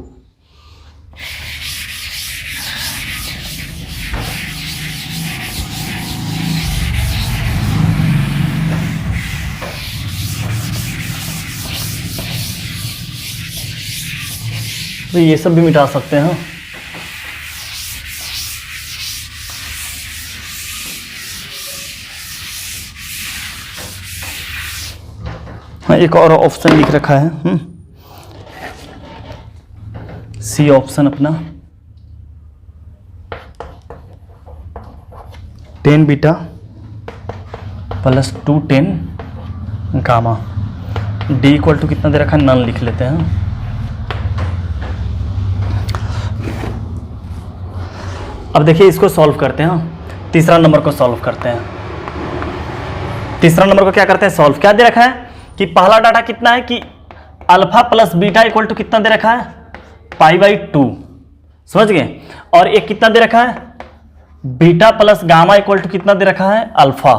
तो ये सब भी मिटा सकते हैं। हाँ, एक और ऑप्शन लिख रखा है, सी ऑप्शन अपना, 10 beta plus 2 10 gamma, D equal to कितना दे रखा है, नन लिख लेते हैं। अब देखिए इसको सॉल्व करते हैं, तीसरा नंबर को सॉल्व करते हैं। तीसरा नंबर को क्या करते हैं, सॉल्व। क्या दे रखा है कि पहला डाटा कितना है कि alpha plus beta equal to कितना दे रखा है, π/2, समझ गए। और एक कितना दे रखा है, beta plus gamma equal to कितना दे रखा है, अल्फा।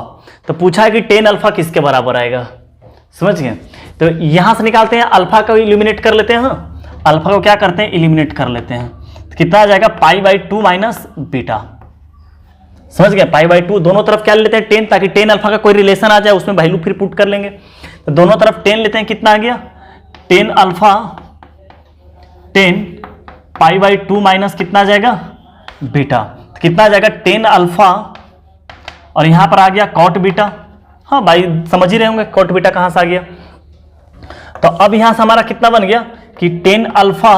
तो पूछा है कि 10 अल्फा किसके बराबर आएगा, समझ गए। तो यहां से निकालते हैं, अल्फा को इलिमिनेट कर लेते हैं, हाँ, अल्फा को क्या करते हैं, इलिमिनेट कर लेते हैं। कितना आ जाएगा, π/2 माइनस बीटा, समझ गए। π/2 दोनों तरफ क्या लेते हैं, 10, ताकि 10 अल्फा का कोई रिलेशन आ जाए, उसमें वैल्यू फिर पुट कर लेंगे। तो दोनों तरफ 10 लेते हैं, कितना आ गया, 10 अल्फा 10 π/2 माइनस कितना आ जाएगा, बीटा। तो कितना आ जाएगा, 10 अल्फा, और यहां पर आ गया कॉट बीटा। हाँ भाई समझ ही रहे होंगे कॉट बीटा कहां से आ गया। तो अब यहां से हमारा कितना बन गया कि 10 अल्फा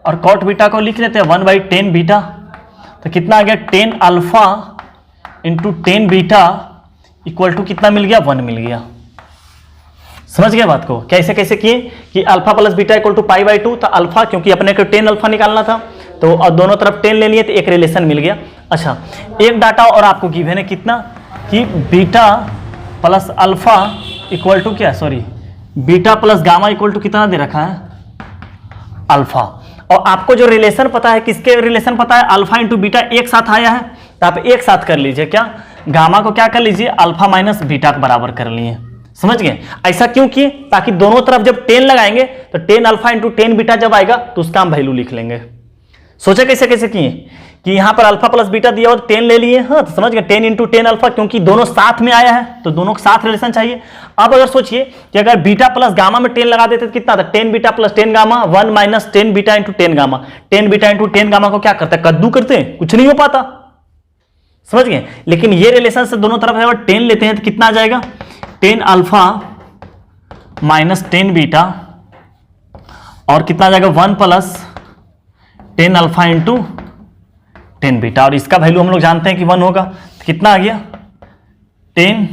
और कॉट बीटा को लिख लेते हैं 1/10 बीटा। तो कितना आ गया, 10 alpha into 10 beta equal to कितना मिल गया, 1 मिल गया। समझ गया बात को, कैसे कैसे किए कि alpha plus beta equal to π/2। तो अल्फा क्योंकि अपने को 10 अल्फा निकालना था, तो और दोनों तरफ 10 ले लिए तो एक रिलेशन मिल गया। अच्छा, एक डाटा और आपको गिवन है कितना कि beta plus alpha equal to क्या, sorry, beta plus gamma equal to कितना दे रखा है, अल्फा। और आपको जो रिलेशन पता है, किसके रिलेशन पता है, अल्फा इंटू बीटा एक साथ आया है, तो आप एक साथ कर लीजिए, क्या, गामा को क्या कर लीजिए, अल्फा माइनस बीटा के बराबर कर लिए, समझ गए। ऐसा क्यों किए, ताकि दोनों तरफ जब 10 लगाएंगे तो 10 अल्फा इंटू 10 बीटा जब आएगा तो उसका हम वैल्यू लिख लेंगे। सोचा कैसे कैसे किए कि यहां पर अल्फा प्लस बीटा दिया और 10 ले लिए, हाँ, तो समझ गए, 10 इंटू 10 अल्फा, क्योंकि दोनों साथ में आया है तो दोनों के साथ रिलेशन चाहिए। अब अगर सोचिए कि अगर बीटा प्लस गामा में 10 लगा देते तो कितना था, 10 beta plus 10 gamma, 1 minus 10 beta into 10 gamma. 10 beta into 10 gamma को क्या करते हैं, कद्दू करते हैं, कुछ नहीं हो पाता, समझ गए। लेकिन ये रिलेशन से दोनों तरफ अगर 10 लेते हैं तो कितना आ जाएगा, 10 अल्फा माइनस 10 बीटा, और कितना आ जाएगा 1 प्लस 10 अल्फा इंटू 10 बीटा, और इसका वैल्यू हम लोग जानते हैं कि 1 होगा। तो कितना आ गया, 10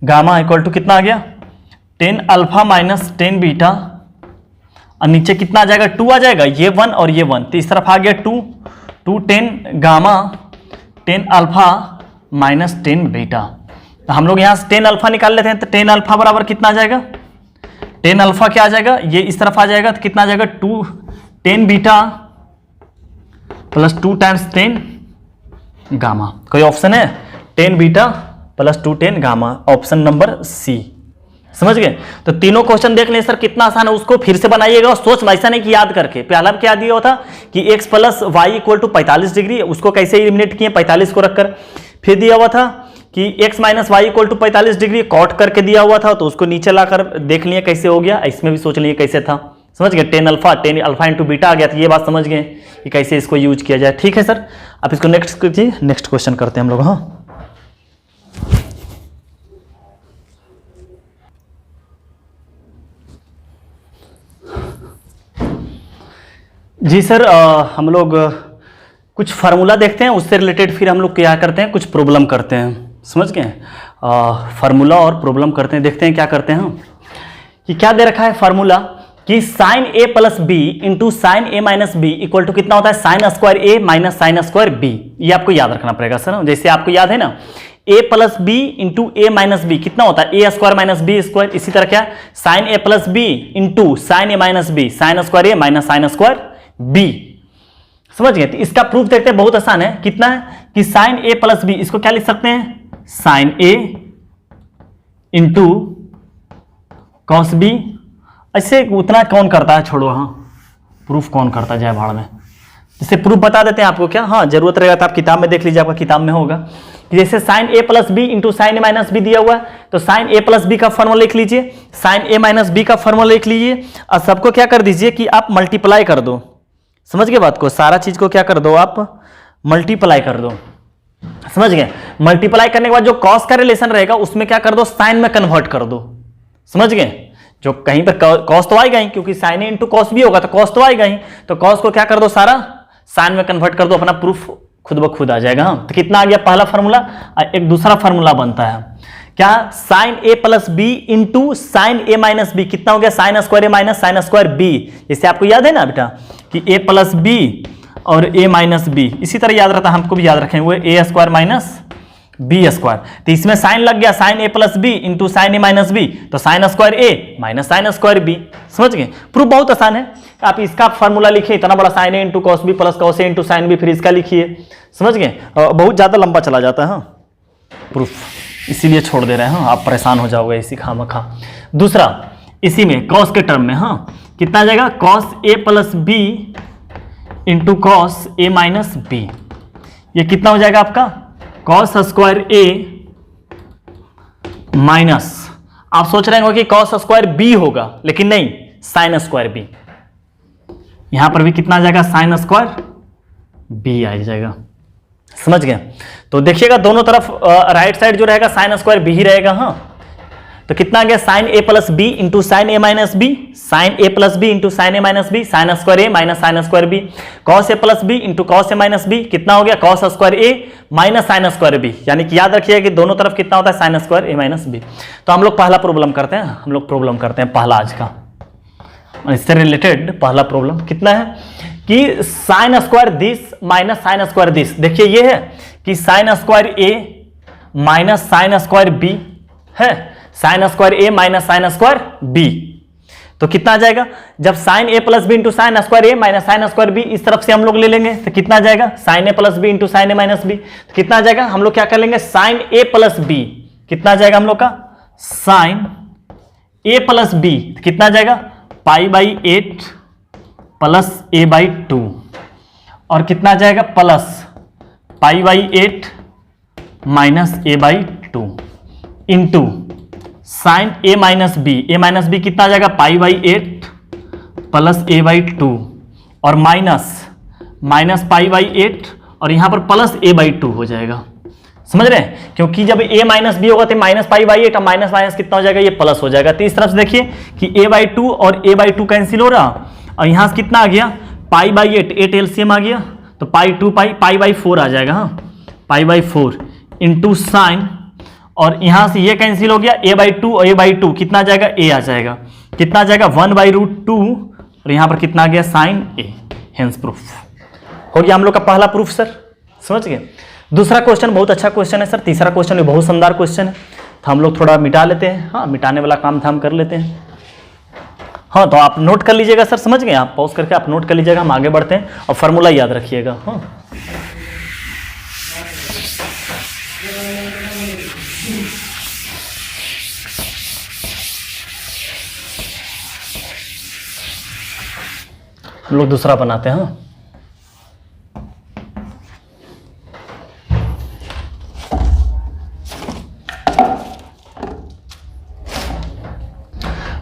गामा इक्वल टू कितना आ गया, 10 अल्फा माइनस 10 बीटा, और नीचे कितना आ जाएगा, 2 आ जाएगा, ये 1 और ये 1, तो इस तरफ आ गया 2, 10 गामा 10 अल्फा माइनस 10 बीटा। तो हम लोग यहां से 10 अल्फा निकाल लेते हैं, तो 10 अल्फा बराबर कितना आ जाएगा, 10 अल्फा क्या आ जाएगा, ये इस तरफ आ जाएगा, तो कितना आ जाएगा, 10 बीटा प्लस 2 टाइम्स 10 गामा। कोई ऑप्शन है, 10 beta plus 2 10 gamma, option number C, समझ गए। तो तीनों क्वेश्चन देख लें सर कितना आसान है, उसको फिर से बनाइएगा और सोच ऐसा नहीं कि याद करके। पहला क्या दिया हुआ था कि x plus Y equal to 45 degree, उसको कैसे एलिमिनेट किए 45 को रखकर। फिर दिया हुआ था कि x minus Y equal to 45 degree, cot करके दिया हुआ था तो उसको नीचे लाकर देख लिए कैसे हो गया, इसमें भी सोच लिए कैसे था। समझ गए, टेन अल्फा इंटू बीटा आ गया, तो ये बात समझ गए कि कैसे इसको यूज किया जाए। ठीक है सर, अब इसको नेक्स्ट कीजिए, नेक्स्ट क्वेश्चन करते हैं हम लोग। हाँ जी सर, हम लोग कुछ फार्मूला देखते हैं, उससे रिलेटेड फिर हम लोग क्या करते हैं, कुछ प्रॉब्लम करते हैं। समझ गए, फार्मूला और प्रॉब्लम करते हैं। देखते हैं क्या करते हैं हम, कि क्या दे रखा है फार्मूला कि sine A plus B into sine A minus B equal to कितना होता है, sine square A minus sine square B. ये आपको याद रखना पड़ेगा सर। जैसे आपको याद है ना, ए प्लस बी इंटू ए माइनस बी कितना होता है, ए स्क्वायर माइनस बी स्क्वायर। इसी तरह क्या, sign A plus B into sine A minus B, sine square A minus sine square B. समझ गए, तो इसका प्रूफ देखते हैं, बहुत आसान है। कितना है कि साइन ए प्लस बी, इसको क्या लिख सकते हैं, sign A into cos B. ऐसे उतना कौन करता है, छोड़ो। हाँ, प्रूफ कौन करता जाए भाड़ में, जैसे प्रूफ बता देते हैं आपको। क्या, हाँ जरूरत रहेगा तो आप किताब में देख लीजिए, आपका किताब में होगा। जैसे sign A plus B into sine A minus B दिया हुआ है, तो साइन ए प्लस बी का फॉर्मूला लिख लीजिए, साइन ए माइनस बी का फॉर्मूला लिख लीजिए, और सबको क्या कर दीजिए कि आप मल्टीप्लाई कर दो। समझ गए बात को, सारा चीज को क्या कर दो, आप मल्टीप्लाई कर दो। समझ गए, मल्टीप्लाई करने के बाद जो कॉस का रिलेशन रहेगा उसमें क्या कर दो, साइन में कन्वर्ट कर दो। समझ गए, जो कहीं पर कॉस तो आएगा ही, क्योंकि साइन ए इंटू कॉस भी होगा तो कॉस तो आएगा ही, तो कॉस को क्या कर दो, सारा साइन में कन्वर्ट कर दो, अपना प्रूफ खुद ब खुद आ जाएगा। हाँ, तो कितना आ गया पहला फार्मूला। एक दूसरा फार्मूला बनता है क्या, sign A plus B into sine A minus B कितना हो गया, sign square A minus sine square B. जैसे आपको याद है ना बेटा कि ए प्लस बी और ए माइनस बी, इसी तरह याद रहता है, हमको भी याद रखें, वो ए स्क्वायर माइनस बी स्क्वायर। तो इसमें साइन लग गया, sine A plus B into sine A minus B, तो sign square A minus sine square B. समझ गए, प्रूफ बहुत आसान है। आप इसका फार्मूला लिखिए, इतना बड़ा sine A into cos B plus cos A into sine B, फिर इसका लिखिए। समझ गए, बहुत ज्यादा लंबा चला जाता है। हाँ, प्रूफ इसीलिए छोड़ दे रहे हैं। हाँ, आप परेशान हो जाओगे इसी खामखा। दूसरा, इसी में कॉस के टर्म में, हाँ कितना आ जाएगा, cos A plus B into cos A minus B. ये कितना हो जाएगा आपका, कॉस स्क्वायर ए माइनस, आप सोच रहे होंगे कि कॉस स्क्वायर बी होगा, लेकिन नहीं, साइन स्क्वायर बी। यहां पर भी कितना आ जाएगा, साइन स्क्वायर बी आ जाएगा। समझ गए, तो देखिएगा दोनों तरफ राइट साइड जो रहेगा साइन स्क्वायर बी ही रहेगा। हाँ, तो कितना आ गया, sine A plus B into sine A minus B, sine A plus B into sine A minus B, sine square A minus sine square B, cos A plus B into cos A minus B, कितना हो गया, cos square A minus sine square B. यानी कि याद रखिए कि दोनों तरफ कितना होता है, sine square A minus B. तो हम लोग पहला प्रॉब्लम करते हैं, हम लोग प्रॉब्लम करते हैं पहला आज का, इससे रिलेटेड पहला प्रॉब्लम कितना है कि sine square this minus sine square this. देखिए ये है कि sine square A minus sine square B है, sine square A minus sine square B. तो कितना आ जाएगा, जब sine A plus B into sine square A minus sine square B इस तरफ से हम लोग ले लेंगे, तो कितना आ जाएगा, sign A plus B into sine A minus B. तो कितना आ जाएगा, हम लोग क्या कर लेंगे, साइन ए प्लस बी, कितना आ जाएगा हम लोग का, साइन ए प्लस बी, कितना आ जाएगा, pi by 8 plus A by 2, और कितना आ जाएगा, plus pi by 8 minus A by 2 into sine A minus B कितना आ जाएगा, pi by 8 plus A by 2, और माइनस पाई बाई 8, और यहां पर प्लस ए बाई 2 हो जाएगा। समझ रहे हैं, क्योंकि जब a माइनस बी होगा तो माइनस पाई बाई 8, और माइनस माइनस कितना हो जाएगा, ये प्लस हो जाएगा। तो इस तरफ से देखिए कि a बाई 2 और a बाई 2 कैंसिल हो रहा, और यहां से कितना आ गया, पाई बाई 8 एलसीएम आ गया, तो पाई 2 पाई बाई 4 आ जाएगा। हाँ, पाई बाई 4 इंटू साइन, और यहां से ये कैंसिल हो गया, a बाई 2 और a बाई 2 कितना आ जाएगा, a आ जाएगा, कितना आ जाएगा, 1 बाई रूट 2, और यहां पर कितना आ गया, साइन a। हेंस प्रूफ हो गया हम लोग का पहला प्रूफ सर। समझ गए, दूसरा क्वेश्चन बहुत अच्छा क्वेश्चन है सर, तीसरा क्वेश्चन भी बहुत शानदार क्वेश्चन है, तो हम लोग थोड़ा मिटा लेते हैं। हाँ, मिटाने वाला काम था, हम कर लेते हैं। हाँ, तो आप नोट कर लीजिएगा सर, समझ गए, आप पॉज करके आप नोट कर लीजिएगा, हम आगे बढ़ते हैं, और फॉर्मूला याद रखिएगा। हाँ, हम लोग दूसरा बनाते हैं। हाँ,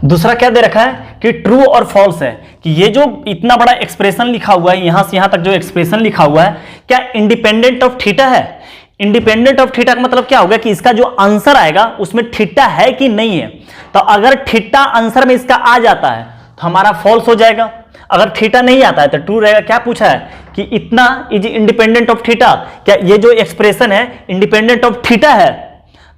दूसरा क्या दे रखा है कि ट्रू और फॉल्स है, कि ये जो इतना बड़ा एक्सप्रेशन लिखा हुआ है, यहां से यहां तक जो एक्सप्रेशन लिखा हुआ है, क्या इंडिपेंडेंट ऑफ थीटा है। इंडिपेंडेंट ऑफ थीटा का मतलब क्या होगा कि इसका जो आंसर आएगा उसमें थीटा है कि नहीं है। तो अगर थीटा आंसर में इसका आ जाता है तो हमारा फॉल्स हो जाएगा, अगर थीटा नहीं आता है तो ट्रू रहेगा। क्या पूछा है कि इतना इज इंडिपेंडेंट ऑफ थीटा, क्या ये जो एक्सप्रेशन है इंडिपेंडेंट ऑफ थीटा है।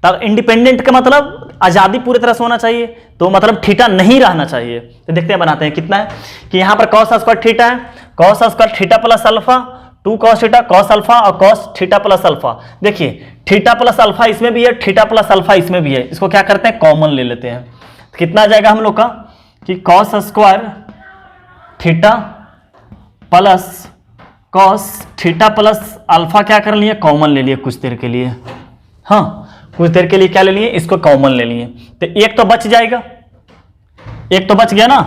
तो इंडिपेंडेंट का मतलब आजादी पूरी तरह से होना चाहिए, तो मतलब थीटा नहीं रहना चाहिए। तो देखते हैं बनाते हैं कितना है कि यहां पर cos स्क्वायर थीटा है, cos square theta plus alpha, 2 cos theta cos alpha और cos थीटा प्लस अल्फा। देखिए थीटा प्लस अल्फा इसमें भी है, थीटा प्लस अल्फा इसमें भी है, इसको क्या करते हैं कॉमन ले लेते हैं। तो कितना आ जाएगा हम लोग का कि cos square theta plus cos theta plus alpha क्या कर लिए कॉमन ले लिए कुछ देर के लिए। हाँ, कुछ देर के लिए क्या ले लिए, इसको कॉमन ले लिए, तो एक तो बच जाएगा, एक तो बच गया ना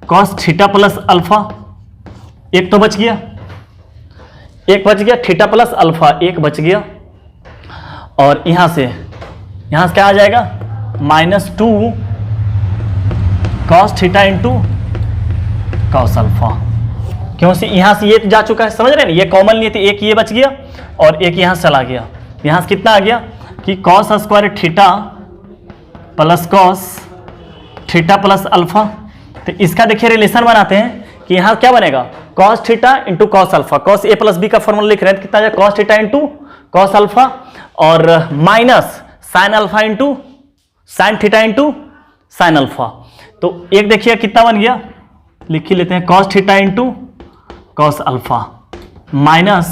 cos थीटा प्लस अल्फा, एक तो बच गया, एक बच गया थीटा प्लस अल्फा, एक बच गया। और यहां से क्या आ जाएगा -2 cos theta into cos alpha. क्यों से यहां से ये तो जा चुका है, समझ रहे हैं, ये कॉमन लिए थे, एक ये बच गया और एक यहां से चला गया। यहां से कितना आ गया कि cos square theta plus cos theta plus alpha. तो इसका देखिए रिलेशन बनाते हैं कि यहां क्या बनेगा cos theta into cos alpha, cos a plus B का फॉर्मूला लिख रहे हैं, कितना आ जाएगा cos theta into cos alpha और minus sin alpha into sin theta into sin alpha. तो एक देखिए कितना बन गया, लिख ही लेते हैं cos theta into cos alpha minus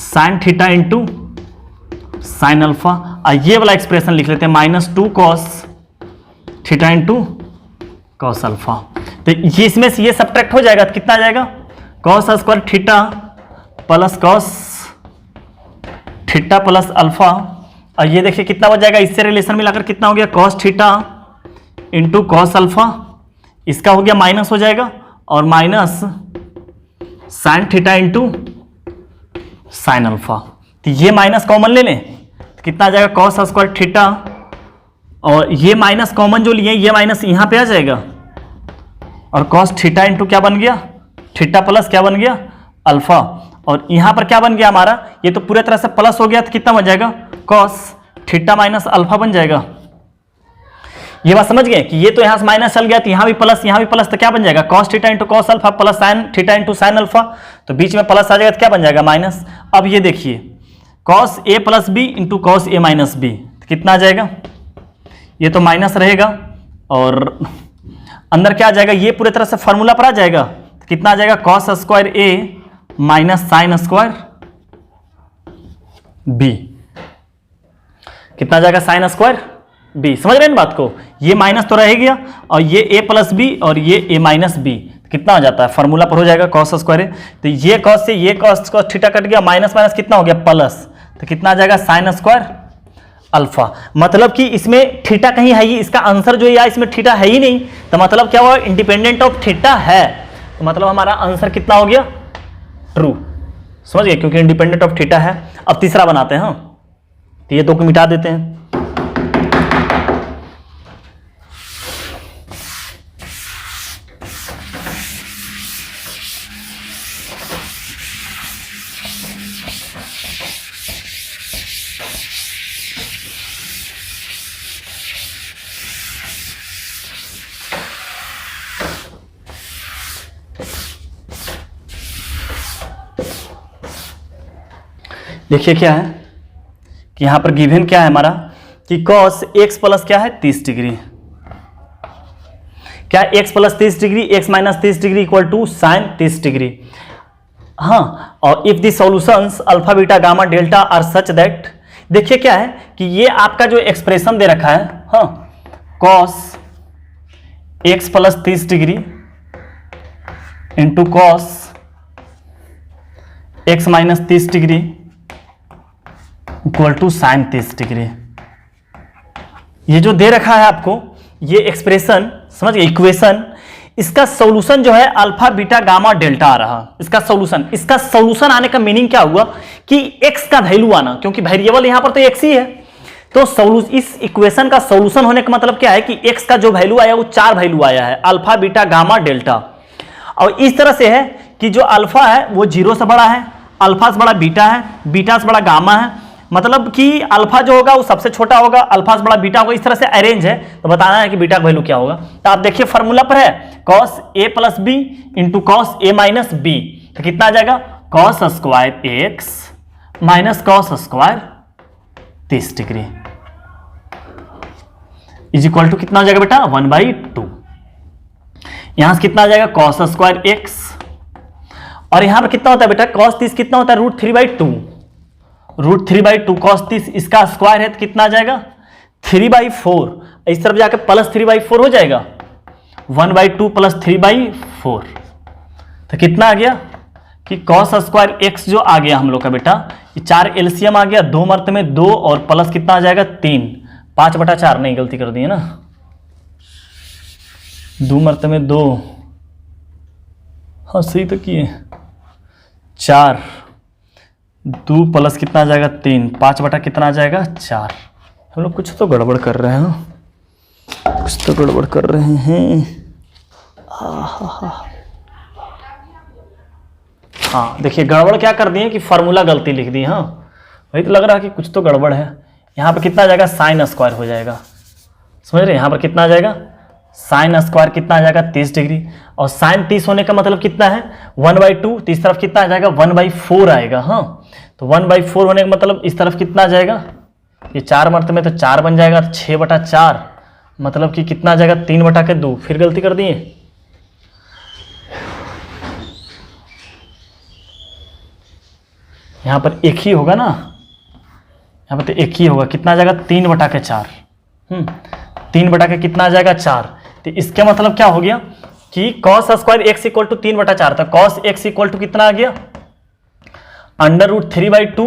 sin theta into sine alpha. ये वाला एक्सप्रेशन लिख लेते हैं -2 cos theta into cos alpha. तो ये इसमें से ये सब्ट्रैक्ट हो जाएगा तो कितना आ जाएगा cos square theta plus cos theta plus alpha. और ये देखिए कितना बच जाएगा, इससे रिलेशन मिलाकर कितना हो गया cos theta into cos alpha, इसका हो गया माइनस हो जाएगा और minus sine theta into sine alpha. तो ये माइनस कॉमन ले लें तो कितना आ जाएगा cos स्क्वायर थीटा, और ये माइनस कॉमन जो लिए ये माइनस यहां पे आ जाएगा और cos थीटा इंटू क्या बन गया थीटा प्लस क्या बन गया अल्फा, और यहां पर क्या बन गया हमारा, ये तो पूरे तरह से प्लस हो गया तो कितना बन जाएगा cos थीटा माइनस अल्फा बन जाएगा। ये बात समझ गए कि ये तो यहां से माइनस चल गया तो यहां भी प्लस, तो क्या बन जाएगा cos theta into cos alpha plus sin theta into sin alpha, तो बीच में प्लस आ जाएगा तो क्या बन जाएगा माइनस। अब ये देखिए cos a plus B into cos a minus B, कितना आ जाएगा, ये तो माइनस रहेगा और अंदर क्या आ जाएगा, ये पूरे तरह से फॉर्मूला पर आ जाएगा तो कितना आ जाएगा cos square a minus sine square b, कितना आ जाएगा साइन स्क्वायर b। समझ रहे हैं बात को, ये माइनस तो रह गया और ये a प्लस बी और ये a माइनस बी, कितना हो जाता है फॉर्मूला पर हो जाएगा cos स्क्वायर a। तो ये cos से ये cos थीटा कट गया, माइनस माइनस कितना हो गया प्लस, तो कितना आ जाएगा साइन स्क्वायर अल्फा। मतलब कि इसमें थीटा कहीं है ही, इसका आंसर जो है इसमें थीटा है ही नहीं, तो मतलब क्या हुआ इंडिपेंडेंट ऑफ थीटा है, तो मतलब हमारा आंसर कितना हो गया ट्रू। समझ गए, क्योंकि इंडिपेंडेंट ऑफ थीटा है। अब तीसरा बनाते हैं। हाँ, तो ये दो को मिटा देते हैं। देखिए क्या है कि यहां पर गिवन क्या है हमारा कि cos x प्लस क्या है 30 डिग्री, क्या x plus 30 degree x minus 30 degree equal to sine 30 degree. हाँ, और if the solutions alpha beta gamma delta are such that, देखिए क्या है कि ये आपका जो एक्सप्रेशन दे रखा है, हाँ cos x plus 30 degree into cos x minus 30 degree equal to sine 30 degree. ये जो दे रखा है आपको ये एक्सप्रेशन, समझ गए, इक्वेशन, इसका सॉल्यूशन जो है अल्फा बीटा गामा डेल्टा आ रहा। इसका सॉल्यूशन आने का मीनिंग क्या हुआ कि x का वैल्यू आना, क्योंकि वेरिएबल यहां पर तो x ही है। तो इस इक्वेशन का सॉल्यूशन होने का मतलब क्या है कि x का जो वैल्यू आया वो 4 वैल्यू आया है, अल्फा बीटा गामा डेल्टा। और इस तरह से है कि जो अल्फा है वो 0 से बड़ा है, अल्फा से बड़ा बीटा है, बीटा से बड़ा गामा है, मतलब कि अल्फा जो होगा वो सबसे छोटा होगा, अल्फा से बड़ा बीटा होगा। इस तरह से अरेंज है, तो बताना है कि बीटा का वैल्यू क्या होगा। तो आप देखिए फॉर्मूला पर है cos a plus B into cos A minus B, तो कितना आ जाएगा cos square X minus cos square 30 degree is equal to कितना हो जाएगा बेटा 1/2। यहां से कितना आ जाएगा cos स्क्वायर एक्स, और यहां पर कितना होता है बेटा cos 30 कितना होता है √3/2, √3/2 cos 30 इसका स्क्वायर है तो कितना आ जाएगा 3/4, इस तरफ जाकर प्लस 3/4 हो जाएगा 1/2 प्लस 3/4, तो कितना आ गया कि cos स्क्वायर एक्स जो आ गया हम लोग का बेटा, ये 4 एलसीएम आ गया, 2 मर्त में 2 और प्लस कितना आ जाएगा 3, 5/4 नहीं गलती कर दी है ना, 2 मर्त में 2, हाँ सही तो किए, 4 2 प्लस कितना आ जाएगा 3, 5 कितना आ जाएगा 4। हम लोग कुछ तो गड़बड़ कर रहे हैं, कुछ तो गड़बड़ कर रहे हैं। हाँ देखिए गड़बड़ क्या कर दिए कि फार्मूला गलती लिख दी। हाँ वही तो लग रहा है कि कुछ तो गड़बड़ है। यहाँ पर कितना आ जाएगा साइन स्क्वायर हो जाएगा, समझ रहे, यहाँ पर कितना आ जाएगा साइन स्क्वायर कितना आ जाएगा 30 डिग्री, और साइन 30 होने का मतलब कितना है 1/2, तो इस तरफ कितना आ जाएगा 1/4 आएगा। हाँ तो 1/4 होने का मतलब इस तरफ कितना आ जाएगा, ये 4 मर्त में तो 4 बन जाएगा, 6/4 मतलब कि कितना आ जाएगा 3/2। फिर गलती कर दिए, यहाँ पर एक ही होगा ना, यहाँ पर तो एक ही होगा, कितना आ जाएगा 3/4, 3 कितना आ जाएगा 4। तो इसका मतलब क्या हो गया कि cos square X equal to 3/4, तो cos एक्स इक्वल टू कितना आ गया √3/2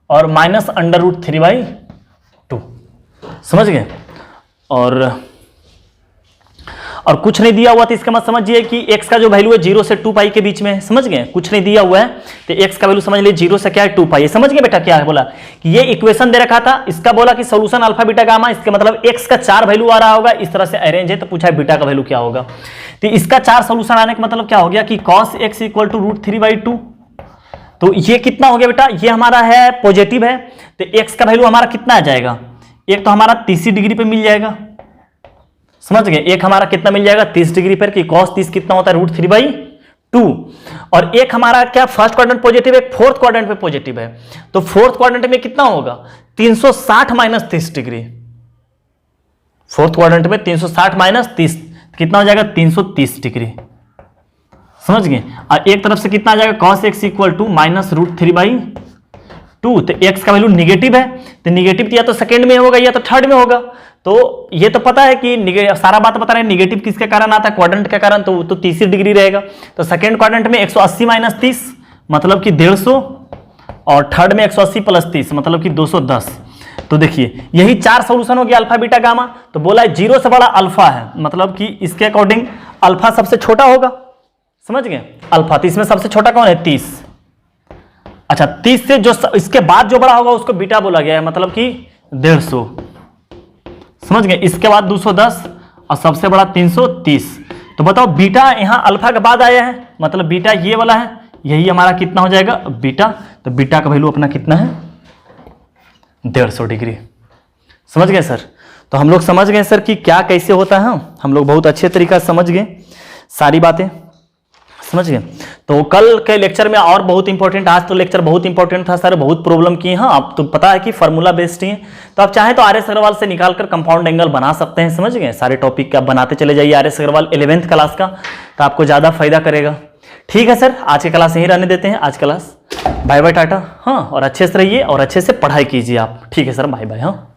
और माइनस √3/2, समझ गए। और कुछ नहीं दिया हुआ तो इसका मतलब समझिए कि x का जो वैल्यू है 0 से 2 पाई के बीच में है, समझ गए, कुछ नहीं दिया हुआ है तो x का वैल्यू समझ लीजिए 0 से क्या है 2 पाई। समझ गए बेटा क्या है, बोला कि ये इक्वेशन दे रखा था, इसका बोला कि सॉल्यूशन अल्फा बीटा गामा, इसका मतलब x का 4 वैल्यू आ रहा होगा, इस तरह से अरेंज है, तो पूछा है बीटा का वैल्यू क्या होगा। तो इसका 4 सॉल्यूशन आने का मतलब क्या हो गया कि cos x इक्वल टू √3/2, तो ये कितना हो गया बेटा, ये हमारा है पॉजिटिव है, तो x का वैल्यू हमारा कितना आ जाएगा, एक तो हमारा 30 डिग्री पे मिल जाएगा, समझ गए, एक हमारा कितना मिल जाएगा 30 डिग्री पर कि cos 30 कितना होता है √3/2, और एक हमारा क्या फर्स्ट क्वाड्रेंट पॉजिटिव है, फोर्थ क्वाड्रेंट पे पॉजिटिव है, तो फोर्थ क्वाड्रेंट में कितना होगा 360 माइनस 30 डिग्री, फोर्थ क्वाड्रेंट में 360 माइनस 30 कितना हो जाएगा 330 डिग्री, समझ गए। और एक तरफ से कितना आ जाएगा cos x equal to minus √3/2, तो x का वैल्यू निगेटिव है, तो निगेटिव या तो सेकंड में होगा या तो थर्ड में होगा, तो ये तो पता है कि सारा बात बता रहे हैं निगेटिव किसके कारण आता है, क्वाड्रेंट के कारण, तो 30 डिग्री रहेगा। तो सेकंड क्वाड्रेंट में 180 माइनस 30 मतलब कि 150, और थर्ड में 180 प्लस 30 मतलब कि 210। तो देखिए यही 4 सॉल्यूशन हो गया अल्फा बीटा गामा। तो बोला है 0 से बड़ा अल्फा है, मतलब कि इसके अकॉर्डिंग अल्फा सबसे छोटा होगा, समझ गए, अल्फा। तो इसमें सबसे छोटा कौन है 30, अच्छा 30 से जो इसके बाद जो बड़ा होगा उसको बीटा बोला गया है, मतलब कि 150, समझ गए। इसके बाद 210 और सबसे बड़ा 330। तो बताओ बीटा यहां अल्फा के बाद आया है, मतलब बीटा ये वाला है, यही हमारा कितना हो जाएगा बीटा, तो बीटा का वैल्यू अपना कितना है 150 डिग्री, समझ गए सर। तो हम लोग समझ गए सर कि क्या कैसे होता है, हम लोग बहुत अच्छे तरीका से समझ गए सारी बातें, समझ गए। तो कल के लेक्चर में और बहुत इंपॉर्टेंट, आज तो लेक्चर बहुत इंपॉर्टेंट था सर, बहुत प्रॉब्लम की। हाँ आप तो पता है कि फार्मूला बेस्ड ही है, तो आप चाहें तो आर एस अग्रवाल से निकालकर कंपाउंड एंगल बना सकते हैं, समझ गए। सारे टॉपिक आप बनाते चले जाइए R S Agarwal 11th class का, तो आपको ज़्यादा फायदा करेगा। ठीक है सर, आज की क्लास यहीं रहने देते हैं, आज क्लास बाय बाय टाटा। हाँ और अच्छे से रहिए और अच्छे से पढ़ाई कीजिए आप, ठीक है सर, बाय बाय। हाँ।